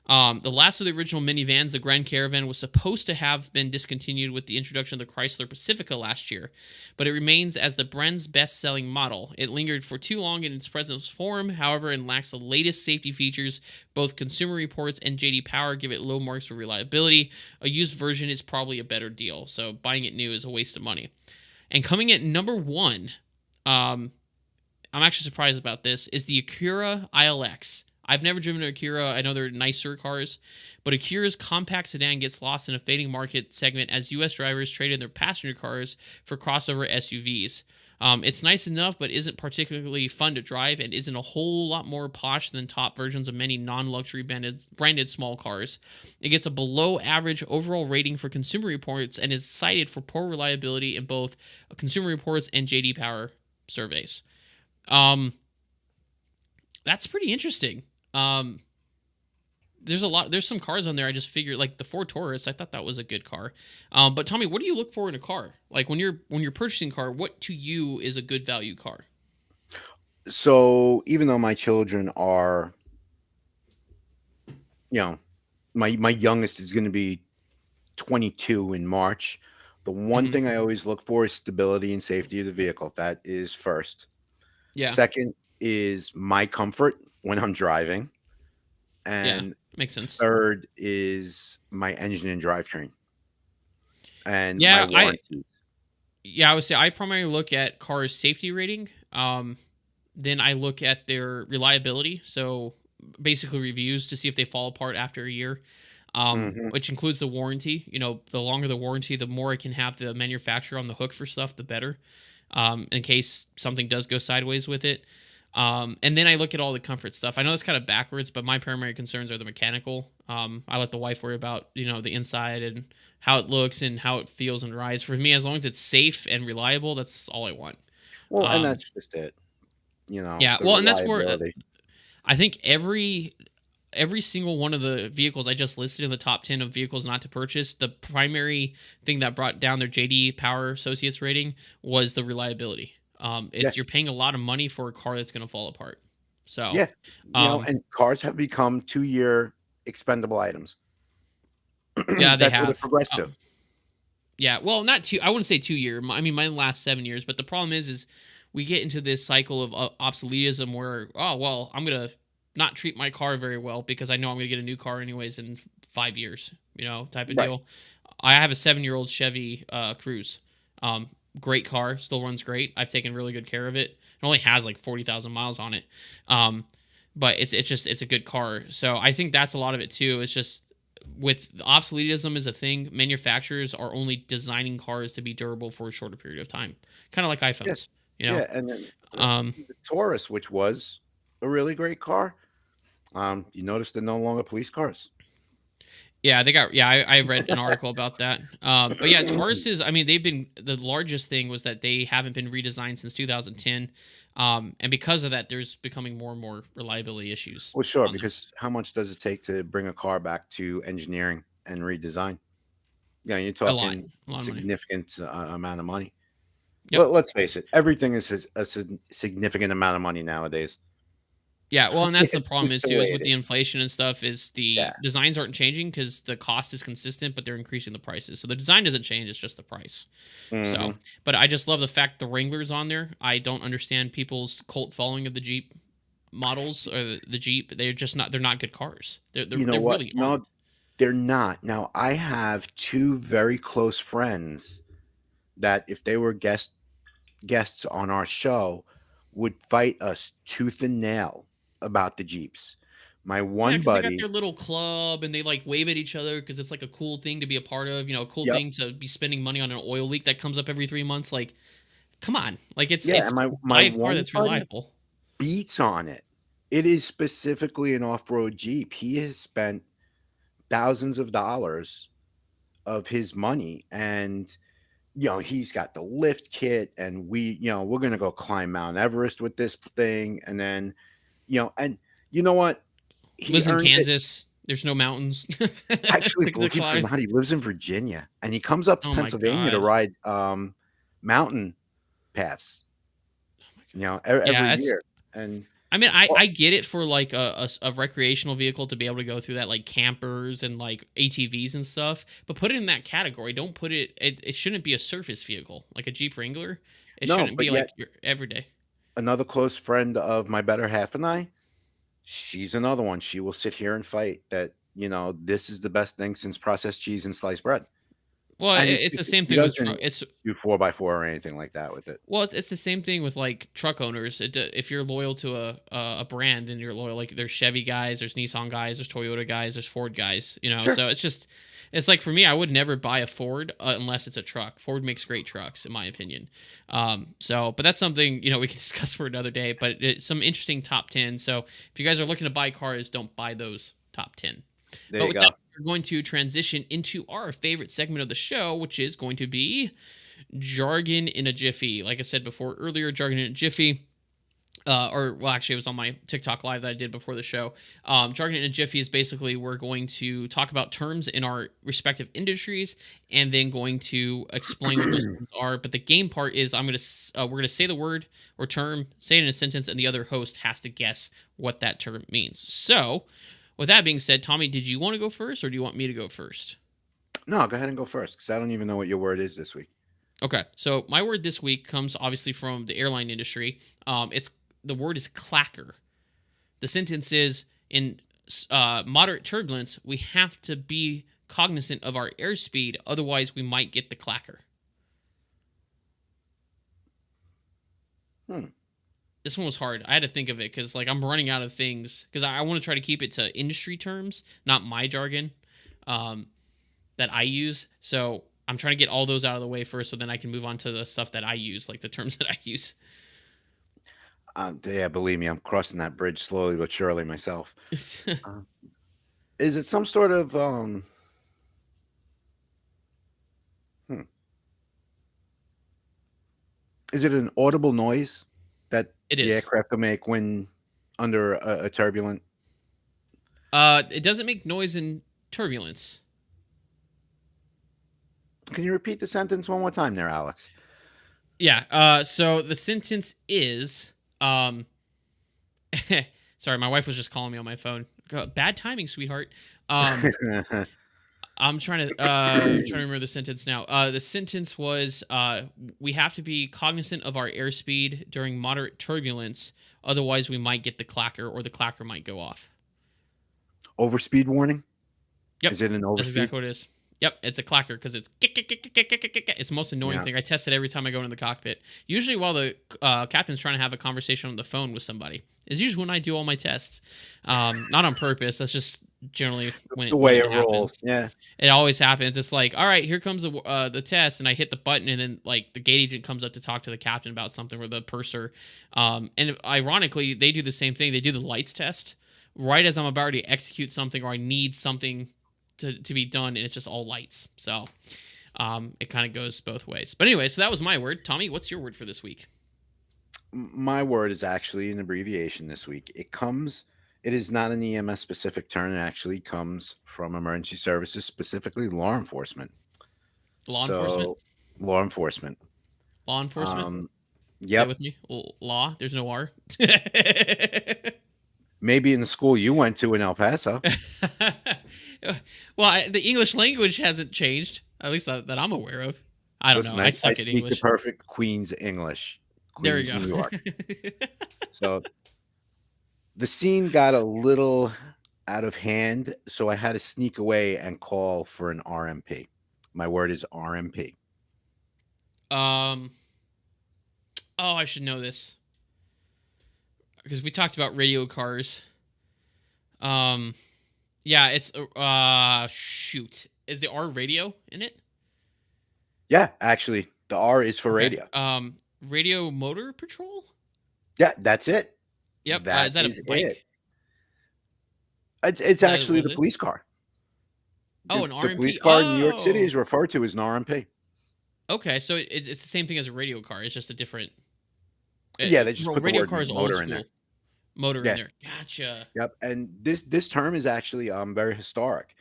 The last of the original minivans, the Grand Caravan, was supposed to have been discontinued with the introduction of the Chrysler Pacifica last year, but it remains as the brand's best-selling model. It lingered for too long in its present form, however, and lacks the latest safety features. Both Consumer Reports and JD Power give it low marks for reliability. A used version is probably a better deal, so buying it new is a waste of money. And coming at number one, I'm actually surprised about this, is the Acura ILX. I've never driven an Acura. I know they're nicer cars, but Acura's compact sedan gets lost in a fading market segment as U.S. drivers trade in their passenger cars for crossover SUVs. It's nice enough, but isn't particularly fun to drive and isn't a whole lot more posh than top versions of many non-luxury branded small cars. It gets a below average overall rating for Consumer Reports and is cited for poor reliability in both Consumer Reports and JD Power surveys. That's pretty interesting. There's some cars on there. I just figured, like the Ford Taurus, I thought that was a good car. But tell me, what do you look for in a car? Like when you're purchasing a car, what to you is a good value car? So even though my children are, my youngest is going to be 22 in March. The one Hmm. thing I always look for is stability and safety of the vehicle. That is first. Yeah, Second is my comfort when I'm driving. yeah, And makes sense. third is my engine and drivetrain. and my Yeah, warranties. I would say I primarily look at cars' safety rating. Then I look at their reliability. So basically reviews to see if they fall apart after a year. Mhm. Which includes the warranty. You know, the longer the warranty, the more I can have the manufacturer on the hook for stuff, the better. In case something does go sideways with it. And then I look at all the comfort stuff. I know that's kind of backwards, but my primary concerns are the mechanical. I let the wife worry about, the inside and how it looks and how it feels and rides. For me, as long as it's safe and reliable, that's all I want. Well, and Um, that's just it, yeah, the well, and that's where reliability. I think every single one of the vehicles I just listed in the top 10 of vehicles not to purchase, the primary thing that brought down their JD Power Associates rating was the reliability. Yeah, It's you're paying a lot of money for a car that's going to fall apart. So, yeah, um, and cars have become 2-year expendable items. yeah, they That's what it have. progressed to. Yeah, well, not two. I wouldn't say 2 year. I mean, mine last 7 years. But the problem is we get into this cycle of obsoletism where, oh well, I'm gonna not treat my car very well because I know I'm gonna get a new car anyways in 5 years. Type of Right. deal. I have a 7-year-old Chevy Cruze. Um, Great car, still runs great. I've taken really good care of it. It only has like 40,000 miles on it. Um, but it's a good car. So I think that's a lot of it too. It's just with obsoletism is a thing. Manufacturers are only designing cars to be durable for a shorter period of time, kind of like Yeah, iPhones. You know, yeah, and then um, the Taurus, which was a really great car, you notice they're no longer police cars. yeah, they got yeah. I read an article about that. But yeah, Tauruses. I mean, they've been the largest thing was that they haven't been redesigned since 2010, and because of that, there's becoming more and more reliability issues Well, sure, on them. because how much does it take to bring a car back to engineering and redesign? Yeah, you're talking A lot of money. significant amount of money. Yep. Let's face it, everything is a significant amount of money nowadays. Yeah, well, and that's the It's problem just is the too way is it with the is. inflation and stuff is Yeah. the designs aren't changing because the cost is consistent, but they're increasing the prices. So the design doesn't change; it's just the price. So, Hmm. but I just love the fact the Wrangler's on there. I don't understand people's cult following of the Jeep models or the Jeep. They're just not. They're not good cars. You know They what? really No, aren't. they're not. Now, I have two very close friends that if they were guests on our show would fight us tooth and nail about the Jeeps. My Yeah, one because they got buddy, their little club and they like wave at each other because it's like a cool thing to be a part of. A cool yep, thing to be spending money on an oil leak that comes up every 3 months. Like, come on, like yeah, and it's my buy a car one that's buddy reliable. beats on it. It is specifically an off-road Jeep. He has spent thousands of dollars of his money, and he's got the lift kit, and we're gonna go climb Mount Everest with this thing, and then, and you know what? He Lives in earns it. Kansas. There's no mountains Actually, to believe it or climb. not, he lives in Virginia, and he comes up to Oh my Pennsylvania to god. ride, mountain paths, Oh my god. Yeah, every that's. year, and I mean, I well, I get it for like a recreational vehicle to be able to go through that, like campers and like ATVs and stuff. But put it in that category. Don't put it. It shouldn't be a surface vehicle like a Jeep Wrangler. It no, shouldn't but be like yet your everyday. another close friend of my better half and I, she's another one. She will sit here and fight that, this is the best thing since processed cheese and sliced bread, Well, and it's it's the because same she thing with truck. doesn't do 4 by 4 or anything like that with it. Well, it's the same thing with like truck owners. If you're loyal to a brand, then you're loyal. Like there's Chevy guys, there's Nissan guys, there's Toyota guys, there's Ford guys. Sure. So it's like for me, I would never buy a Ford unless it's a truck. Ford makes great trucks, in my opinion. But that's something we can discuss for another day. But it's some interesting top 10. So if you guys are looking to buy cars, don't buy those top 10. There But you with that, go. we're going to transition into our favorite segment of the show, which is going to be jargon in a jiffy. Like I said before earlier, jargon in a jiffy. Actually, it was on my TikTok live that I did before the show. Jargon in a jiffy is basically we're going to talk about terms in our respective industries, and then going to explain what those terms are. But the game part is we're gonna say the word or term, say it in a sentence, and the other host has to guess what that term means. So, with that being said, Tommy, did you want to go first, or do you want me to go first? No, go ahead and go first because I don't even know what your word is this week. Okay, so my word this week comes obviously from the airline industry. It's the word is clacker. The sentence is in moderate turbulence, we have to be cognizant of our airspeed, otherwise we might get the clacker. Hmm. This one was hard. I had to think of it because like I'm running out of things because I want to try to keep it to industry terms, not my jargon um, that I use. So I'm trying to get all those out of the way first, so then I can move on to the stuff that I use, like the terms that I use. Yeah, believe me, I'm crossing that bridge slowly but surely myself. Uh, is it some sort of hmm, is it an audible noise that It the is. aircraft will make when under a turbulent? It doesn't make noise in turbulence. Can you repeat the sentence one more time there, Alex? Yeah. So the sentence is, um, sorry, my wife was just calling me on my phone. Bad timing, sweetheart. Um, I'm trying to remember the sentence now. The sentence was, we have to be cognizant of our airspeed during moderate turbulence, otherwise we might get the clacker or the clacker might go off. Overspeed warning? Yep, Is it an that's overspeed? exactly what it is. Yep, it's a clacker because it's it's the most annoying Yeah. thing. I test it every time I go into the cockpit. Usually, while the captain's trying to have a conversation on the phone with somebody, is usually when I do all my tests. Not on purpose. That's just generally when The way it it rolls. happens. Yeah. It always happens. It's like, all right, here comes the test, and I hit the button, and then like the gate agent comes up to talk to the captain about something or the purser. And ironically, they do the same thing. They do the lights test right as I'm about to execute something or I need something to be done, and it's just all lights. So it kind of goes both ways. But anyway, so that was my word. Tommy, what's your word for this week? My word is actually an abbreviation this week. It is not an EMS specific term. It actually comes from emergency services, specifically law enforcement. Law enforcement. So, law enforcement. Law enforcement. Um, Say it yep. with me. Law. There's no R. Maybe in the school you went to in El Paso. Well, the English language hasn't changed, at least that I'm aware of. I don't know. Listen, I I suck at speak the English. perfect Queen's English, There we Queens, go. New York. So the scene got a little out of hand, so I had to sneak away and call for an RMP. My word is RMP. um. Oh, I should know this because we talked about radio cars. Um. Yeah, it's shoot. Is the R radio in it? Yeah, actually, the R is for Okay. radio. Radio motor patrol? Yeah, that's it. Yep. That Is that a is it. bike? It's Is that actually what the it is? police car. Oh, The an the police RMP. car in New York City Oh. is referred to as an RMP. Okay, so it's the same thing as a radio car. It's just a different Yeah, they just put the radio word car is old motor in there. school. Motor in Yeah, there. Gotcha. yep. And this term is actually very historic.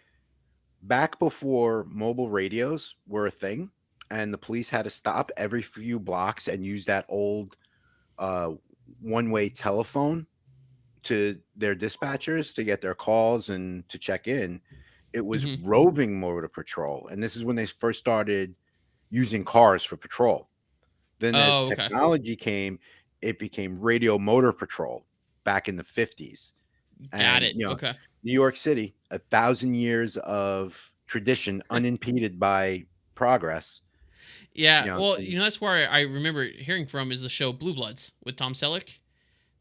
Back before mobile radios were a thing, and the police had to stop every few blocks and use that old uh, one-way telephone to their dispatchers to get their calls and to check in. It was Hmm. roving motor patrol, and this is when they first started using cars for patrol. Then, as Oh, okay. technology came, it became radio motor patrol back in the 50s. Got And, it. Okay. New York City, 1,000 years of tradition unimpeded by progress. Yeah. You know, Well, and that's where I remember hearing from is the show Blue Bloods with Tom Selleck.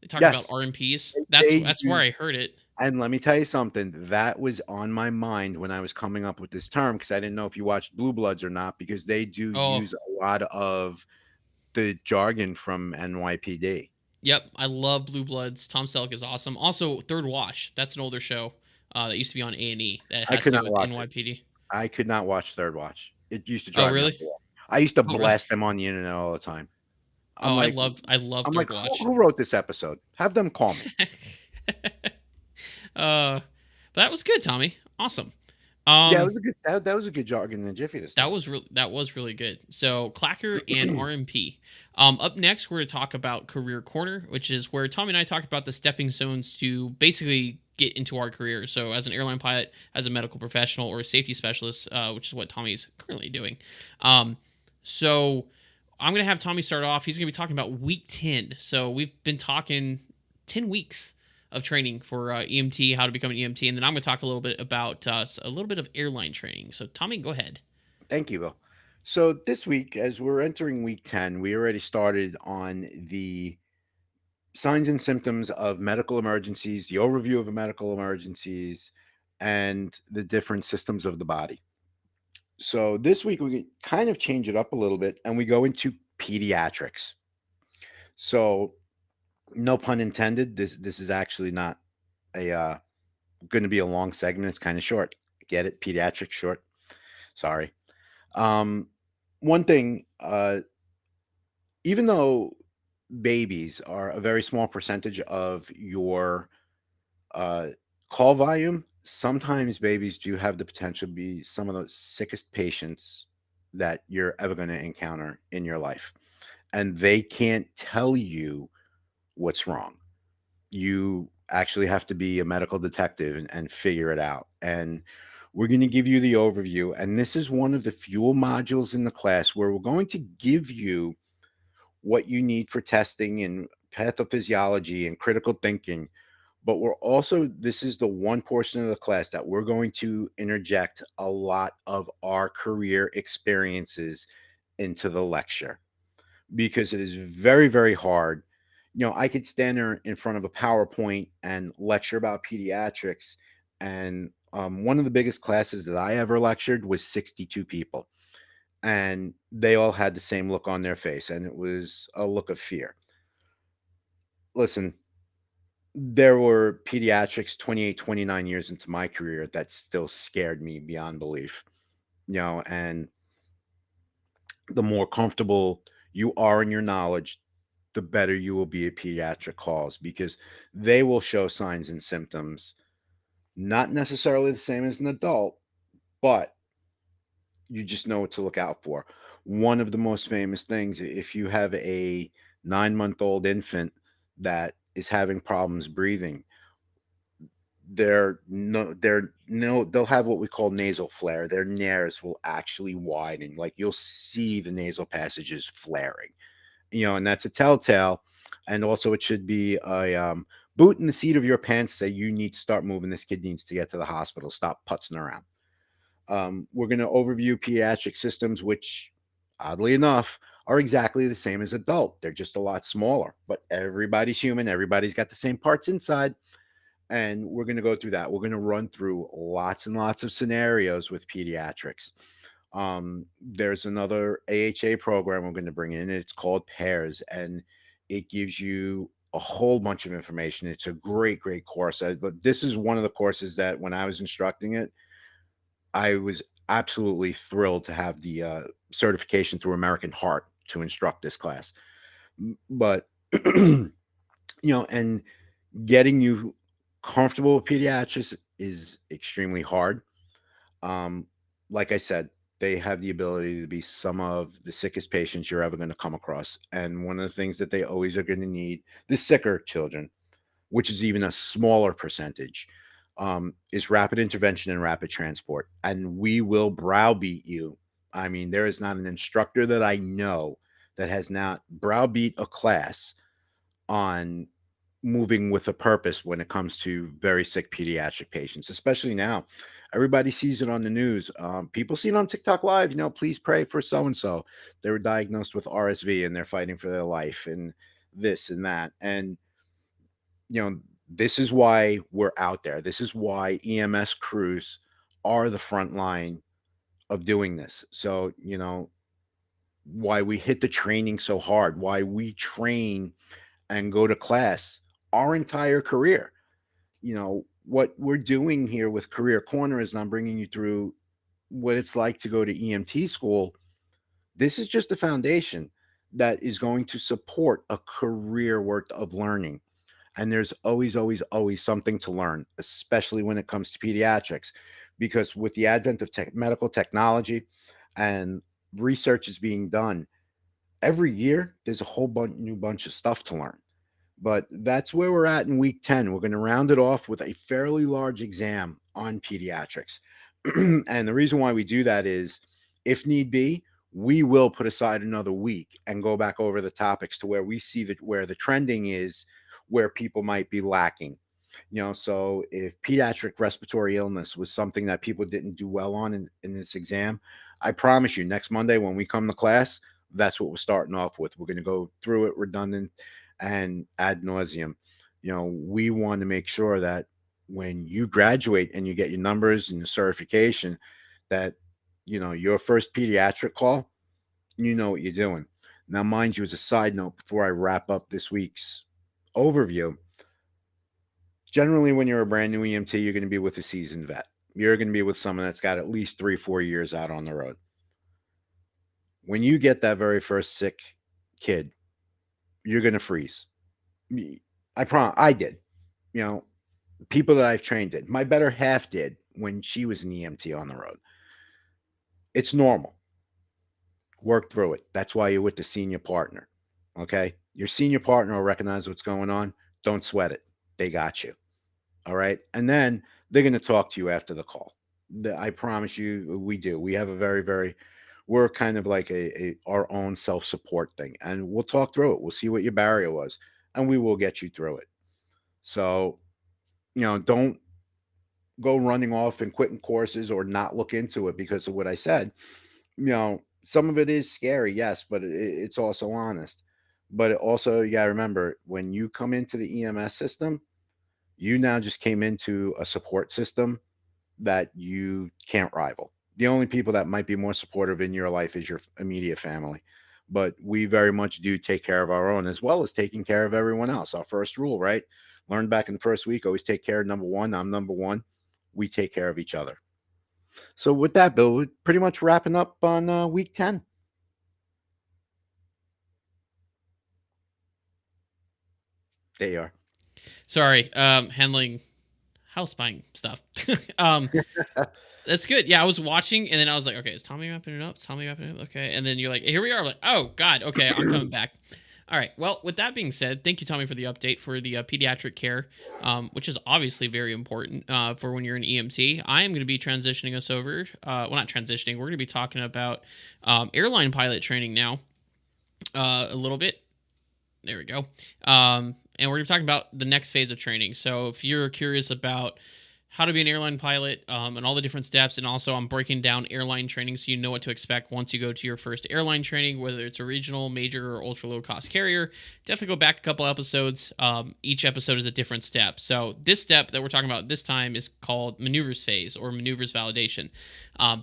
They talk about yes, RMPs. they That's where use, I heard it. and let me tell you something that was on my mind when I was coming up with this term because I didn't know if you watched Blue Bloods or not because they do Oh, use a lot of the jargon from NYPD. yep. I love Blue Bloods. Tom Selleck is awesome. Also, Third Watch. That's an older show that used to be on A&E that I has could to do not with watch it. NYPD. I could not watch Third Watch. It used to Oh, drive me up really? the wall. I used to Oh, really? blast them on the internet all the time. Oh, I'm like, I love I'm Third like, Watch. who wrote this episode? Have them call me. But that was good, Tommy. Awesome. Yeah, it Um, was a good that was a good jargon in the Jiffy this time. that was really good. So Clacker and RMP. Up next, we're going to talk about Career Corner, which is where Tommy and I talk about the stepping stones to basically get into our career. So as an airline pilot, as a medical professional, or a safety specialist, which is what Tommy's currently doing. So I'm going to have Tommy start off. He's going to be talking about week 10. So we've been talking 10 weeks of training for EMT, how to become an EMT, and then I'm going to talk a little bit about a little bit of airline training. So, Tommy, go ahead. Thank you, Bill. So this week, as we're entering week 10, we already started on the signs and symptoms of medical emergencies, the overview of medical emergencies, and the different systems of the body. So this week, we kind of change it up a little bit and we go into pediatrics. So, no pun intended. This is actually not a going to be a long segment. It's kind of short. Get it? Pediatric short. Sorry. Um, one thing, even though babies are a very small percentage of your uh, call volume, sometimes babies do have the potential to be some of the sickest patients that you're ever going to encounter in your life. And they can't tell you what's wrong. You actually have to be a medical detective and figure it out. And we're going to give you the overview. And this is one of the few modules in the class where we're going to give you what you need for testing and pathophysiology and critical thinking. But we're also, this is the one portion of the class that we're going to interject a lot of our career experiences into the lecture because it is very, very hard. I could stand there in front of a PowerPoint and lecture about pediatrics. And one of the biggest classes that I ever lectured was 62 people. And they all had the same look on their face, and it was a look of fear. Listen, there were pediatrics 28, 29 years into my career that still scared me beyond belief. And the more comfortable you are in your knowledge, the better you will be at pediatric calls because they will show signs and symptoms, not necessarily the same as an adult, but you just know what to look out for. One of the most famous things, if you have a 9-month-old infant that is having problems breathing, they'll have what we call nasal flare. Their nares will actually widen, like you'll see the nasal passages flaring. And that's a telltale. And also, it should be a boot in the seat of your pants. Say you need to start moving. This kid needs to get to the hospital. Stop putzing around. We're going to overview pediatric systems, which, oddly enough, are exactly the same as adult. They're just a lot smaller, but everybody's human. Everybody's got the same parts inside. And we're going to go through that. We're going to run through lots and lots of scenarios with pediatrics. There's another AHA program we're going to bring in. It's called Pairs, and it gives you a whole bunch of information. It's a great, great course. This is one of the courses that when I was instructing it, I was absolutely thrilled to have the certification through American Heart to instruct this class. But, and getting you comfortable with pediatrics is extremely hard. Um, like I said, they have the ability to be some of the sickest patients you're ever going to come across. And one of the things that they always are going to need, the sicker children, which is even a smaller percentage, is rapid intervention and rapid transport. And we will browbeat you. I mean, there is not an instructor that I know that has not browbeat a class on moving with a purpose when it comes to very sick pediatric patients, especially now. Everybody sees it on the news. People see it on TikTok Live. Please pray for so and so. They were diagnosed with RSV and they're fighting for their life and this and that. And, this is why we're out there. This is why EMS crews are the front line of doing this. So, why we hit the training so hard, why we train and go to class our entire career. What we're doing here with Career Corner is I'm bringing you through what it's like to go to EMT school. This is just a foundation that is going to support a career worth of learning. And there's always, always, always something to learn, especially when it comes to pediatrics, because with the advent of medical technology and research is being done every year, there's a whole new bunch of stuff to learn. But that's where we're at in week 10. We're going to round it off with a fairly large exam on pediatrics. And the reason why we do that is, if need be, we will put aside another week and go back over the topics to where we see that where the trending is, where people might be lacking. So if pediatric respiratory illness was something that people didn't do well on in this exam, I promise you, next Monday when we come to class, that's what we're starting off with. We're going to go through it redundant and ad nauseum. We want to make sure that when you graduate and you get your numbers and your certification, that your first pediatric call, you know what you're doing. Now, mind you, as a side note, before I wrap up this week's overview, generally when you're a brand new EMT, you're going to be with a seasoned vet. You're going to be with someone that's got at least 3-4 years out on the road. When you get that very first sick kid, you're going to freeze. I did. You know, People that I've trained did. My better half did when she was an EMT on the road. It's normal. Work through it. That's why you're with the senior partner. Okay. Your senior partner will recognize what's going on. Don't sweat it. They got you. All right. And then they're going to talk to you after the call. I promise you, we do. We have a we're kind of like our own self support thing. And we'll talk through it. We'll see what your barrier was and we will get you through it. So, don't go running off and quitting courses or not look into it because of what I said. Some of it is scary, yes, but it's also honest. But also, you got to remember when you come into the EMS system, you now just came into a support system that you can't rival. The only people that might be more supportive in your life is your immediate family. But we very much do take care of our own as well as taking care of everyone else. Our first rule, right? Learned back in the first week, always take care of number one. I'm number one. We take care of each other. So with that, Bill, we're pretty much wrapping up on week 10. There you are. Sorry, handling house buying stuff. um, that's good. Yeah, I was watching and then I was like, okay, is Tommy wrapping it up? Is Tommy wrapping it up? Okay. And then you're like, here we are. I'm like, oh God, okay, I'm coming back. All right. Well, with that being said, thank you, Tommy, for the update for the pediatric care, which is obviously very important for when you're an EMT. I am going to be transitioning us over. Well, not transitioning. We're going to be talking about airline pilot training now a little bit. There we go. And we're going to be talking about the next phase of training. So if you're curious about how to be an airline pilot and all the different steps, and also I'm breaking down airline training so you know what to expect once you go to your first airline training, whether it's a regional, major, or ultra low cost carrier. Definitely go back a couple episodes. Each episode is a different step. So this step that we're talking about this time is called maneuvers phase or maneuvers validation.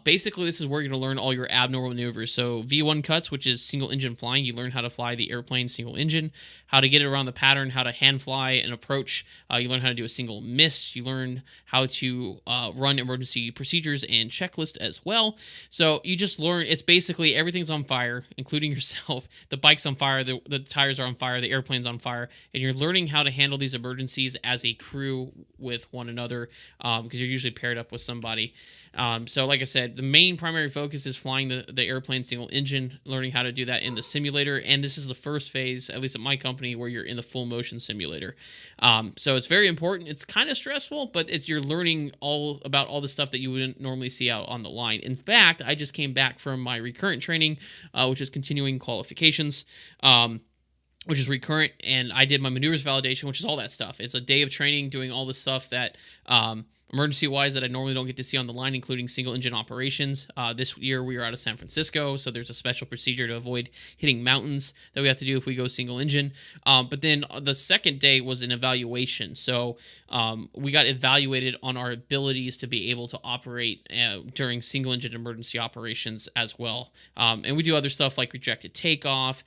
Basically, this is where you're going to learn all your abnormal maneuvers. So V1 cuts, which is single engine flying, you learn how to fly the airplane single engine, how to get it around the pattern, how to hand fly and approach. You learn how to do a single miss. You learn how to run emergency procedures and checklist as well. So you just learn, it's basically everything's on fire, including yourself. The bike's on fire, the tires are on fire, the airplane's on fire, and you're learning how to handle these emergencies as a crew with one another because you're usually paired up with somebody. So like I said, the main primary focus is flying the airplane single engine, learning how to do that in the simulator. And this is the first phase, at least at my company, where you're in the full motion simulator. So it's very important. It's kind of stressful, but you're learning all about all the stuff that you wouldn't normally see out on the line. In fact, I just came back from my recurrent training, which is continuing qualifications. Which is recurrent, and I did my maneuvers validation, which is all that stuff. It's a day of training doing all the stuff that emergency wise that I normally don't get to see on the line, including single engine operations. This year we are out of San Francisco, so there's a special procedure to avoid hitting mountains that we have to do if we go single engine. But then the second day was an evaluation. So we got evaluated on our abilities to be able to operate during single engine emergency operations as well. And we do other stuff like rejected takeoff.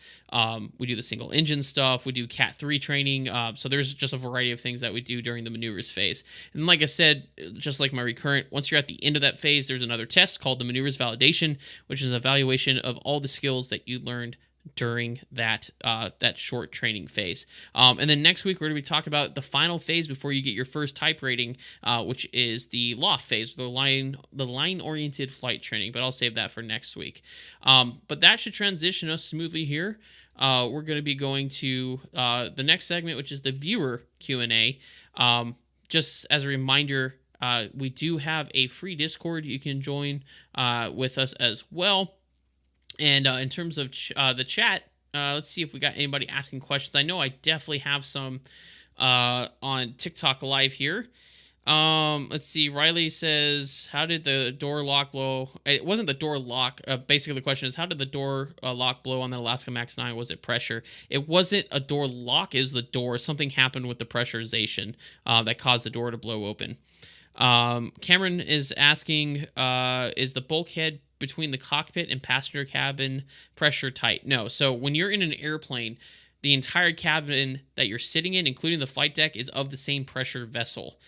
We do the single engine stuff. We do Cat 3 training. So there's just a variety of things that we do during the maneuvers phase. And like I said, just like my recurrent, once you're at the end of that phase, there's another test called the maneuvers validation, which is an evaluation of all the skills that you learned during that short training phase. And then next week, we're going to be talking about the final phase before you get your first type rating, which is the LOFT phase, the line-oriented flight training. But I'll save that for next week. But that should transition us smoothly here. We're going to be going to the next segment, which is the viewer Q&A. Just as a reminder, we do have a free Discord you can join with us as well. And in terms of the chat, let's see if we got anybody asking questions. I know I definitely have some on TikTok live here. Let's see. Riley says, "How did the door lock blow?" It wasn't the door lock. Basically, the question is, how did the door lock blow on the Alaska Max 9? Was it pressure? It wasn't a door lock. It was the door. Something happened with the pressurization that caused the door to blow open. Cameron is asking, is the bulkhead between the cockpit and passenger cabin pressure tight? No. So when you're in an airplane, the entire cabin that you're sitting in, including the flight deck, is of the same pressure vessel.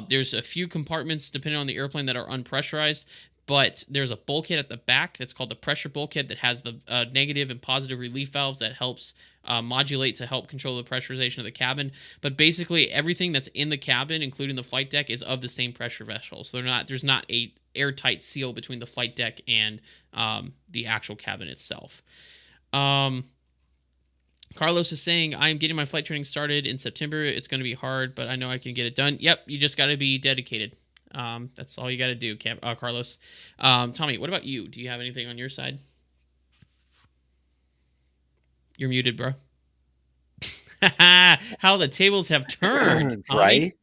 There's a few compartments, depending on the airplane, that are unpressurized, but there's a bulkhead at the back that's called the pressure bulkhead that has the negative and positive relief valves that helps modulate to help control the pressurization of the cabin. But basically, everything that's in the cabin, including the flight deck, is of the same pressure vessel. So there's not a airtight seal between the flight deck and the actual cabin itself. Carlos is saying, I'm getting my flight training started in September. It's going to be hard, but I know I can get it done. Yep, you just got to be dedicated. That's all you got to do, Carlos. Tommy, what about you? Do you have anything on your side? You're muted, bro. How the tables have turned, Right?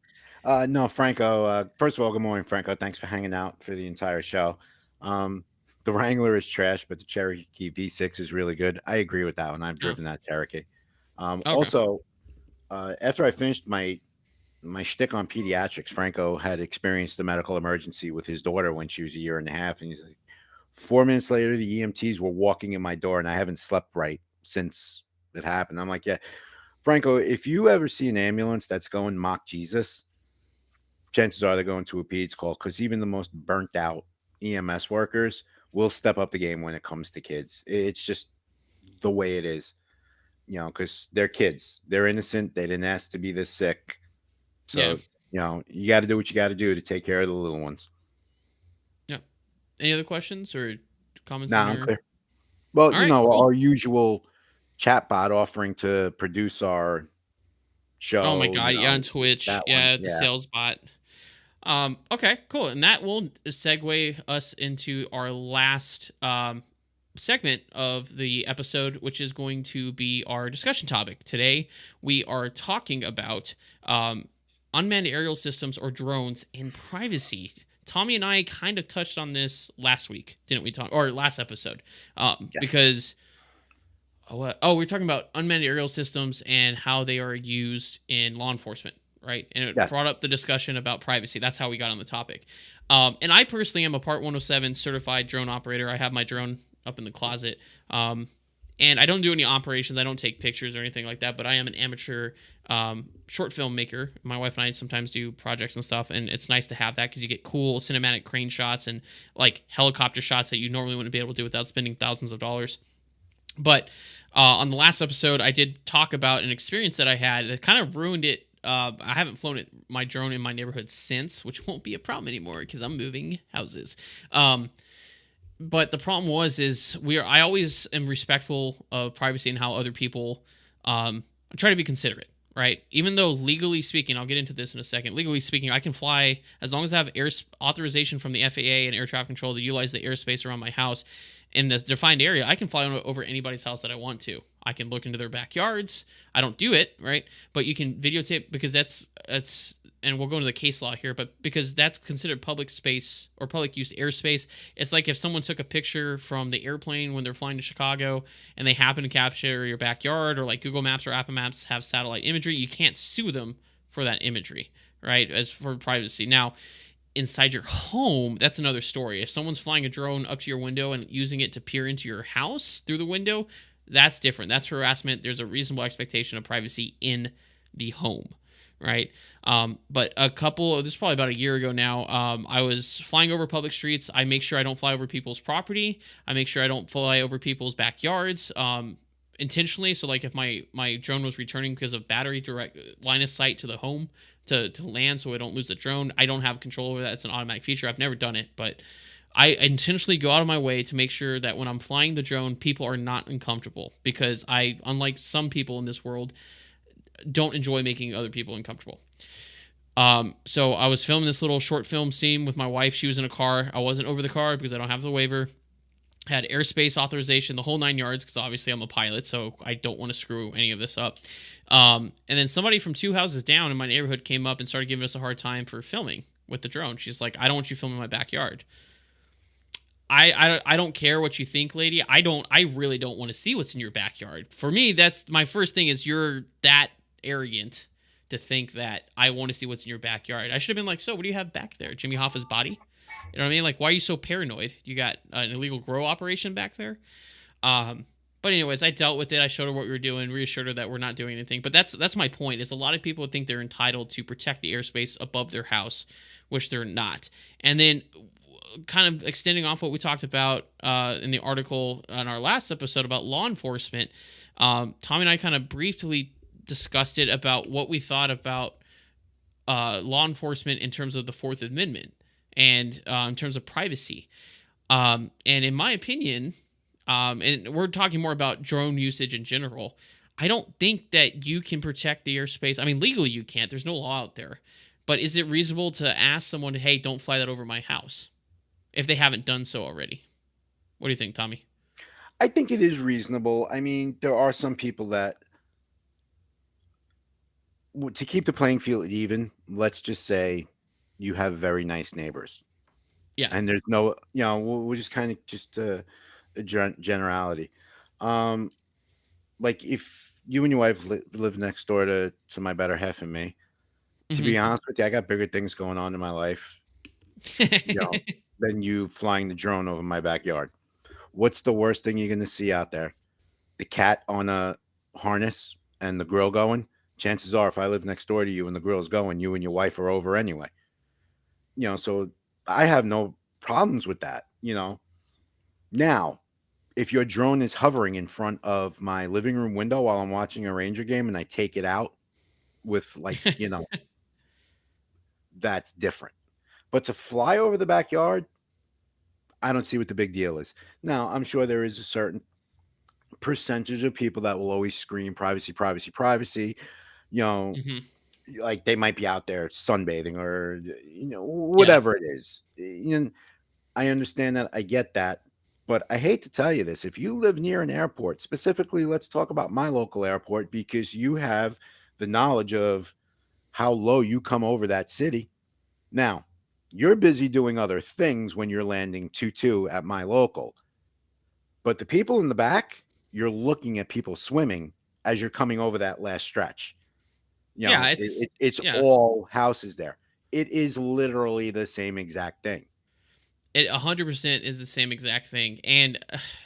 No, Franco. First of all, good morning, Franco. Thanks for hanging out for the entire show. The Wrangler is trash, but the Cherokee V6 is really good. I agree with that one. I've Oh, driven that Cherokee. okay. Also, after I finished my shtick on pediatrics, Franco had experienced a medical emergency with his daughter when she was a year and a half, and he's like, 4 minutes later, the EMTs were walking in my door, and I haven't slept right since it happened. I'm like, yeah, Franco, if you ever see an ambulance that's going mock Jesus, chances are they're going to a peds call, because even the most burnt out EMS workers will step up the game when it comes to kids. It's just the way it is, because they're kids. They're innocent. They didn't ask to be this sick. Yeah. So, you got to do what you got to do to take care of the little ones. Yeah. Any other questions or comments on Nah, I'm your? clear. Well, All right. Cool. our usual chatbot offering to produce our Oh my show, God. Yeah. On Twitch. that one. Yeah. The Yeah. sales bot. Okay, cool. And that will segue us into our last segment of the episode, which is going to be our discussion topic. Today, we are talking about unmanned aerial systems or drones and privacy. Tommy and I kind of touched on this last week, didn't we? Or last episode, Yes. because we're talking about unmanned aerial systems and how they are used in law enforcement, right? And it Yes. brought up the discussion about privacy. That's how we got on the topic. And I personally am a Part 107 certified drone operator. I have my drone up in the closet. And I don't do any operations. I don't take pictures or anything like that, but I am an amateur short film maker. My wife and I sometimes do projects and stuff, and it's nice to have that because you get cool cinematic crane shots and like helicopter shots that you normally wouldn't be able to do without spending thousands of dollars. But on the last episode, I did talk about an experience that I had that kind of ruined it. I haven't flown my drone in my neighborhood since, which won't be a problem anymore because I'm moving houses. But the problem is I always am respectful of privacy and how other people. I try to be considerate, right? Even though legally speaking, I'll get into this in a second. Legally speaking, I can fly as long as I have air authorization from the FAA and air traffic control to utilize the airspace around my house in the defined area. I can fly over anybody's house that I want to. I can look into their backyards. I don't do it, right? But you can videotape because that's and we'll go into the case law here, but because that's considered public space or public use airspace, it's like if someone took a picture from the airplane when they're flying to Chicago and they happen to capture your backyard, or like Google Maps or Apple Maps have satellite imagery, you can't sue them for that imagery, right? As for privacy. Now, inside your home, that's another story. If someone's flying a drone up to your window and using it to peer into your house through the window, that's different. That's harassment. There's a reasonable expectation of privacy in the home, right? But this is probably about a year ago now, I was flying over public streets. I make sure I don't fly over people's property. I make sure I don't fly over people's backyards intentionally. So like if my drone was returning because of battery, direct line of sight to the home to land so I don't lose the drone, I don't have control over that. It's an automatic feature. I've never done it, but I intentionally go out of my way to make sure that when I'm flying the drone, people are not uncomfortable, because I, unlike some people in this world, don't enjoy making other people uncomfortable. So I was filming this little short film scene with my wife. She was in a car. I wasn't over the car because I don't have the waiver. had airspace authorization, the whole 9 yards, because obviously I'm a pilot, so I don't want to screw any of this up. And then somebody from two houses down in my neighborhood came up and started giving us a hard time for filming with the drone. She's like, I don't want you filming my backyard. I don't care what you think, lady. I really don't want to see what's in your backyard. For me, that's my first thing is you're that arrogant to think that I want to see what's in your backyard. I should have been like, so what do you have back there? Jimmy Hoffa's body? You know what I mean? Like, why are you so paranoid? You got an illegal grow operation back there? Um, but anyways, I dealt with it. I showed her what we were doing, reassured her that we're not doing anything. But that's my point. Is a lot of people think they're entitled to protect the airspace above their house, which they're not. And then, kind of extending off what we talked about in the article on our last episode about law enforcement, Tommy and I kind of briefly discussed it about what we thought about law enforcement in terms of the Fourth Amendment and in terms of privacy. And in my opinion, and we're talking more about drone usage in general, I don't think that you can protect the airspace. I mean, legally you can't. There's no law out there. But is it reasonable to ask someone, hey, don't fly that over my house if they haven't done so already? What do you think, Tommy? I think it is reasonable. I mean, there are some people that to keep the playing field even, let's just say you have very nice neighbors. Yeah. And there's no, we'll just kind of just a generality. Um, like if you and your wife live next door to my better half and me, to Hmm. be honest with you, I got bigger things going on in my life, you know, than you flying the drone over my backyard. What's the worst thing you're going to see out there? The cat on a harness and the grill going. Chances are, if I live next door to you and the grill's going, you and your wife are over anyway. So I have no problems with that. Now, if your drone is hovering in front of my living room window while I'm watching a Ranger game and I take it out with that's different. But to fly over the backyard, I don't see what the big deal is. Now, I'm sure there is a certain percentage of people that will always scream privacy, privacy, privacy. You know, Hmm. like they might be out there sunbathing or Yeah. whatever it is. I understand that. I get that. But I hate to tell you this. If you live near an airport, specifically, let's talk about my local airport because you have the knowledge of how low you come over that city. Now, you're busy doing other things when you're landing 2-2 at my local. But the people in the back, you're looking at people swimming as you're coming over that last stretch. Yeah. It's Yeah. all houses there. It is literally the same exact thing. It 100% is the same exact thing. And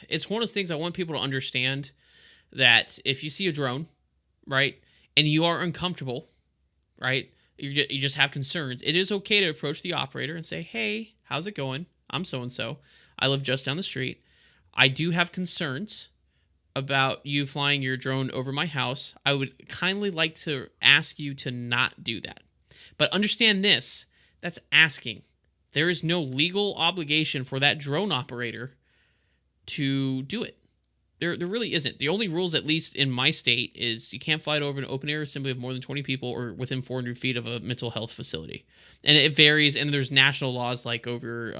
it's one of those things I want people to understand that if you see a drone, right, and you are uncomfortable, right, you just have concerns, it is okay to approach the operator and say, hey, how's it going? I'm so and so. I live just down the street. I do have concerns about you flying your drone over my house. I would kindly like to ask you to not do that. But understand this, that's asking. There is no legal obligation for that drone operator to do it. There really isn't. The only rules, at least in my state, is you can't fly it over an open air assembly of more than 20 people or within 400 feet of a mental health facility. And it varies, and there's national laws like over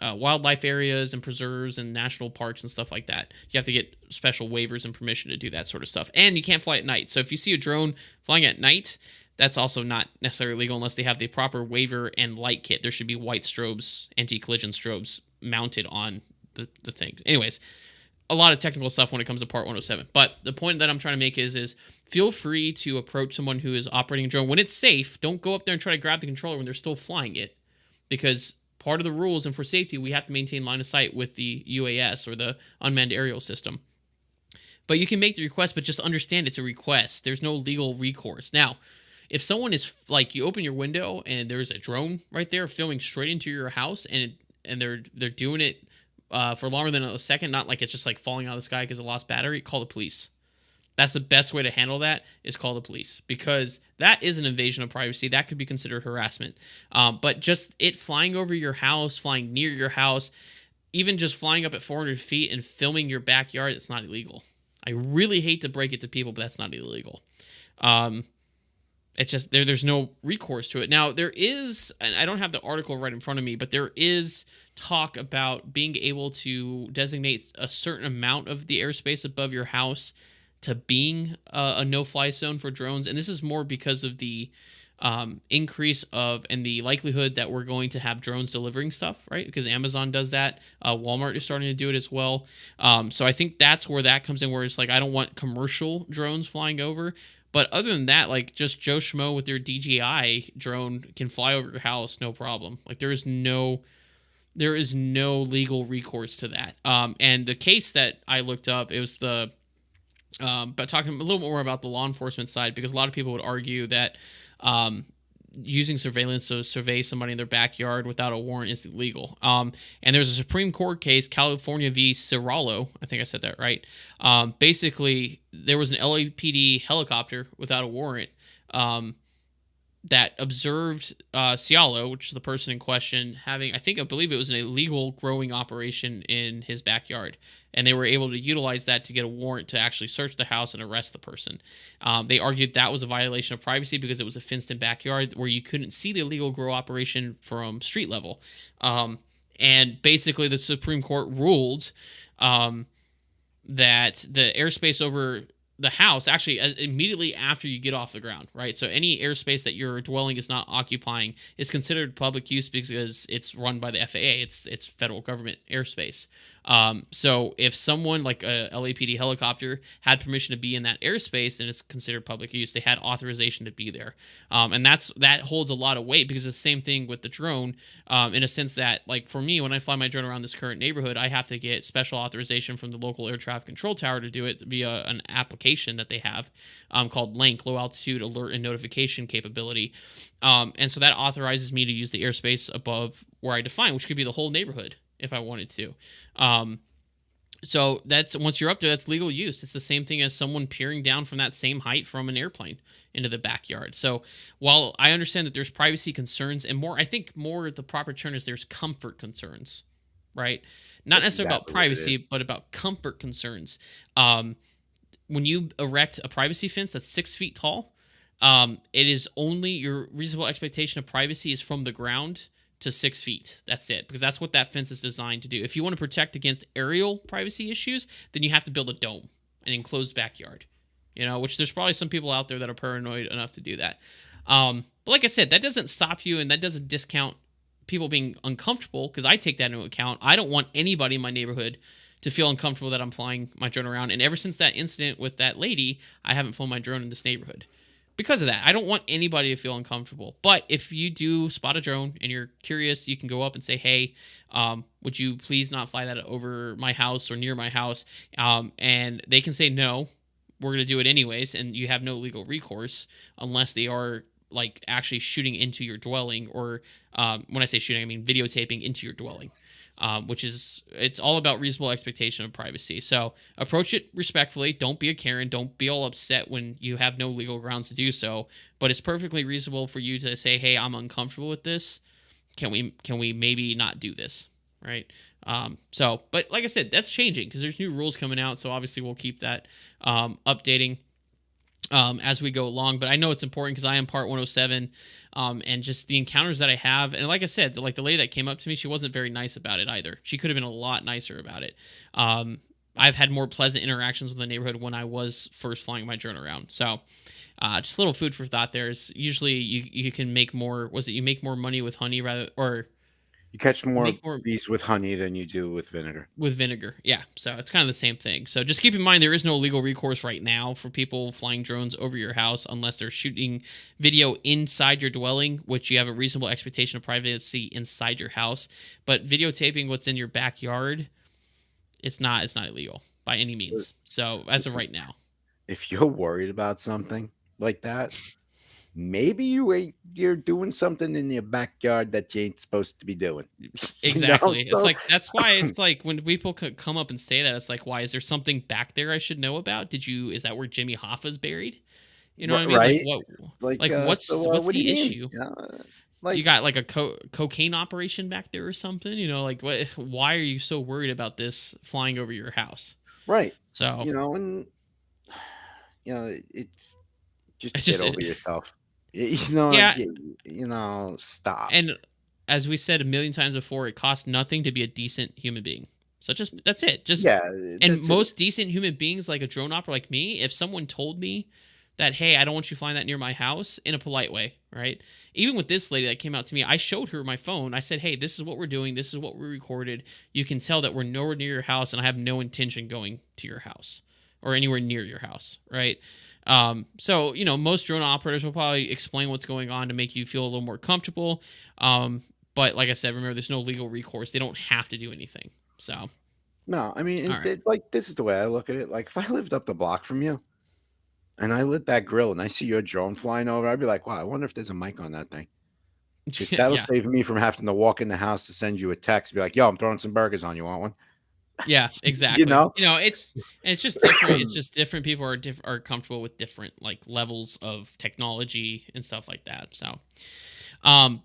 wildlife areas and preserves and national parks and stuff like that. You have to get special waivers and permission to do that sort of stuff. And you can't fly at night. So if you see a drone flying at night, that's also not necessarily legal unless they have the proper waiver and light kit. There should be white strobes, anti-collision strobes mounted on the thing. Anyways, a lot of technical stuff when it comes to Part 107. But the point that I'm trying to make is feel free to approach someone who is operating a drone when it's safe. Don't go up there and try to grab the controller when they're still flying it, because part of the rules and for safety, we have to maintain line of sight with the UAS or the unmanned aerial system. But you can make the request, but just understand it's a request. There's no legal recourse. Now, if someone is like, you open your window and there's a drone right there filming straight into your house, and they're doing it for longer than a second, not like it's just like falling out of the sky because it lost battery, call the police. That's the best way to handle that, is call the police, because that is an invasion of privacy. That could be considered harassment. But just it flying over your house, flying near your house, even just flying up at 400 feet and filming your backyard, it's not illegal. I really hate to break it to people, but that's not illegal. Um, It's just there's no recourse to it. Now there is, and I don't have the article right in front of me, but there is talk about being able to designate a certain amount of the airspace above your house to being a no-fly zone for drones, and this is more because of the increase of and the likelihood that we're going to have drones delivering stuff, right? Because Amazon does that, Walmart is starting to do it as well. So I think that's where that comes in, where it's like I don't want commercial drones flying over. But other than that, like just Joe Schmo with their DJI drone can fly over your house, no problem. Like there is no legal recourse to that. And the case that I looked up, it was the but talking a little more about the law enforcement side, because a lot of people would argue that um, using surveillance to survey somebody in their backyard without a warrant is illegal. And there's a Supreme Court case, California v. Cirallo. I think I said that right. Basically, there was an LAPD helicopter without a warrant. That observed Cialo, which is the person in question, having, I believe it was an illegal growing operation in his backyard. And they were able to utilize that to get a warrant to actually search the house and arrest the person. They argued that was a violation of privacy because it was a fenced in backyard where you couldn't see the illegal grow operation from street level. And basically, the Supreme Court ruled that the airspace over the house actually immediately after you get off the ground, right? So any airspace that your dwelling is not occupying is considered public use because it's run by the FAA. It's federal government airspace. So if someone like a LAPD helicopter had permission to be in that airspace, then it's considered public use. They had authorization to be there, and that holds a lot of weight because it's the same thing with the drone, in a sense that, like for me, when I fly my drone around this current neighborhood, I have to get special authorization from the local air traffic control tower to do it via an application that they have called LANC, Low Altitude Alert and Notification Capability, and so that authorizes me to use the airspace above where I define, which could be the whole neighborhood if I wanted to. So that's, once you're up there, that's legal use. It's the same thing as someone peering down from that same height from an airplane into the backyard. So while I understand that there's privacy concerns and more, I think more the proper term is there's comfort concerns, right? Not That's necessarily about exactly what it is. privacy, but about comfort concerns. When you erect a privacy fence that's 6 feet tall, it is only your reasonable expectation of privacy is from the ground to 6 feet. That's it, because that's what that fence is designed to do. If you want to protect against aerial privacy issues, then you have to build a dome, an enclosed backyard. Which there's probably some people out there that are paranoid enough to do that. But like I said, that doesn't stop you, and that doesn't discount people being uncomfortable, because I take that into account. I don't want anybody in my neighborhood to feel uncomfortable that I'm flying my drone around. And ever since that incident with that lady, I haven't flown my drone in this neighborhood because of that. I don't want anybody to feel uncomfortable. But if you do spot a drone and you're curious, you can go up and say, hey, would you please not fly that over my house or near my house? And they can say, no, we're going to do it anyways. And you have no legal recourse unless they are like actually shooting into your dwelling, or when I say shooting, I mean videotaping into your dwelling. Which is, it's all about reasonable expectation of privacy. So approach it respectfully. Don't be a Karen. Don't be all upset when you have no legal grounds to do so. But it's perfectly reasonable for you to say, "Hey, I'm uncomfortable with this. Can we maybe not do this?" Right. But like I said, that's changing because there's new rules coming out. So obviously we'll keep that updating as we go along. But I know it's important because I am part 107, and just the encounters that I have. And like I said, like the lady that came up to me, she wasn't very nice about it either. She could have been a lot nicer about it. I've had more pleasant interactions with the neighborhood when I was first flying my drone around. So just a little food for thought there is usually you can make more, was it you make more money with honey rather, or You catch more make more bees with honey than you do with vinegar. with vinegar. Yeah. So it's kind of the same thing. So just keep in mind there is no legal recourse right now for people flying drones over your house unless they're shooting video inside your dwelling, which you have a reasonable expectation of privacy inside your house. But videotaping what's in your backyard, it's not illegal by any means. So as of Listen, right now. if you're worried about something like that, maybe you're doing something in your backyard that you ain't supposed to be doing. You know? Exactly. It's So like that's why it's like when people could come up and say that, it's like, why is there something back there I should know about? Is that where Jimmy Hoffa's buried? You know what I mean? Like right? what? Like Like what's what do the you mean? issue? You Like got like a cocaine operation back there or something? Like what? Why are you so worried about this flying over your house? right. So And it's it's just get just over yourself. You know, Yeah, stop. and as we said a million times before, it costs nothing to be a decent human being. So just that's it. Just Yeah, and that's it. most decent human beings, like a drone operator like me, if someone told me that, hey, I don't want you flying that near my house in a polite way, right? Even with this lady that came out to me, I showed her my phone. I said, hey, this is what we're doing. This is what we recorded. You can tell that we're nowhere near your house, and I have no intention going to your house or anywhere near your house, right? So most drone operators will probably explain what's going on to make you feel a little more comfortable. Um, but like I said, remember, there's no legal recourse. They don't have to do anything. So, all No, I mean, right. like, this is the way I look at it. Like, if I lived up the block from you and I lit that grill and I see your drone flying over, I'd be like, wow, I wonder if there's a mic on that thing. Because that'll Yeah. save me from having to walk in the house to send you a text, be like, yo, I'm throwing some burgers on. You want one? Yeah, You exactly. know? It's just different. It's just different people are comfortable with different like levels of technology and stuff like that. So,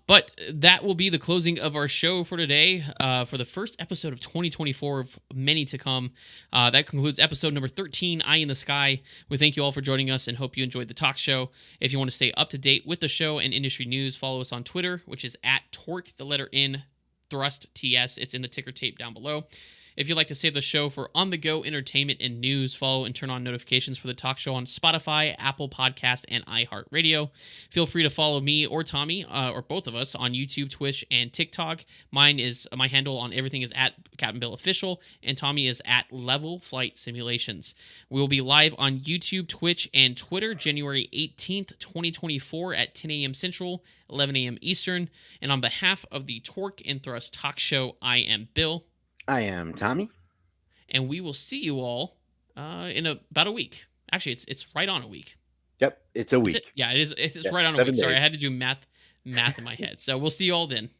but that will be the closing of our show for today. For the first episode of 2024 of many to come. That concludes episode number 13, Eye in the Sky. We thank you all for joining us and hope you enjoyed the talk show. If you want to stay up to date with the show and industry news, follow us on Twitter, which is at Torque, the letter N, Thrust TS. It's in the ticker tape down below. If you'd like to save the show for on the go entertainment and news, follow and turn on notifications for the talk show on Spotify, Apple Podcast, and iHeartRadio. Feel free to follow me or Tommy, or both of us, on YouTube, Twitch, and TikTok. My handle on everything is at Captain Bill Official, and Tommy is at Level Flight Simulations. We will be live on YouTube, Twitch, and Twitter January 18th, 2024 at 10 a.m. Central, 11 a.m. Eastern. And on behalf of the Torque and Thrust Talk Show, I am Bill. I am Tommy. And we will see you all in about a week. Actually, it's right on a week. Yep, it's a Is it? week. Yeah, it is. It's Yeah, right on a 7 week. Sorry, days. I had to do math in my head. So we'll see you all then.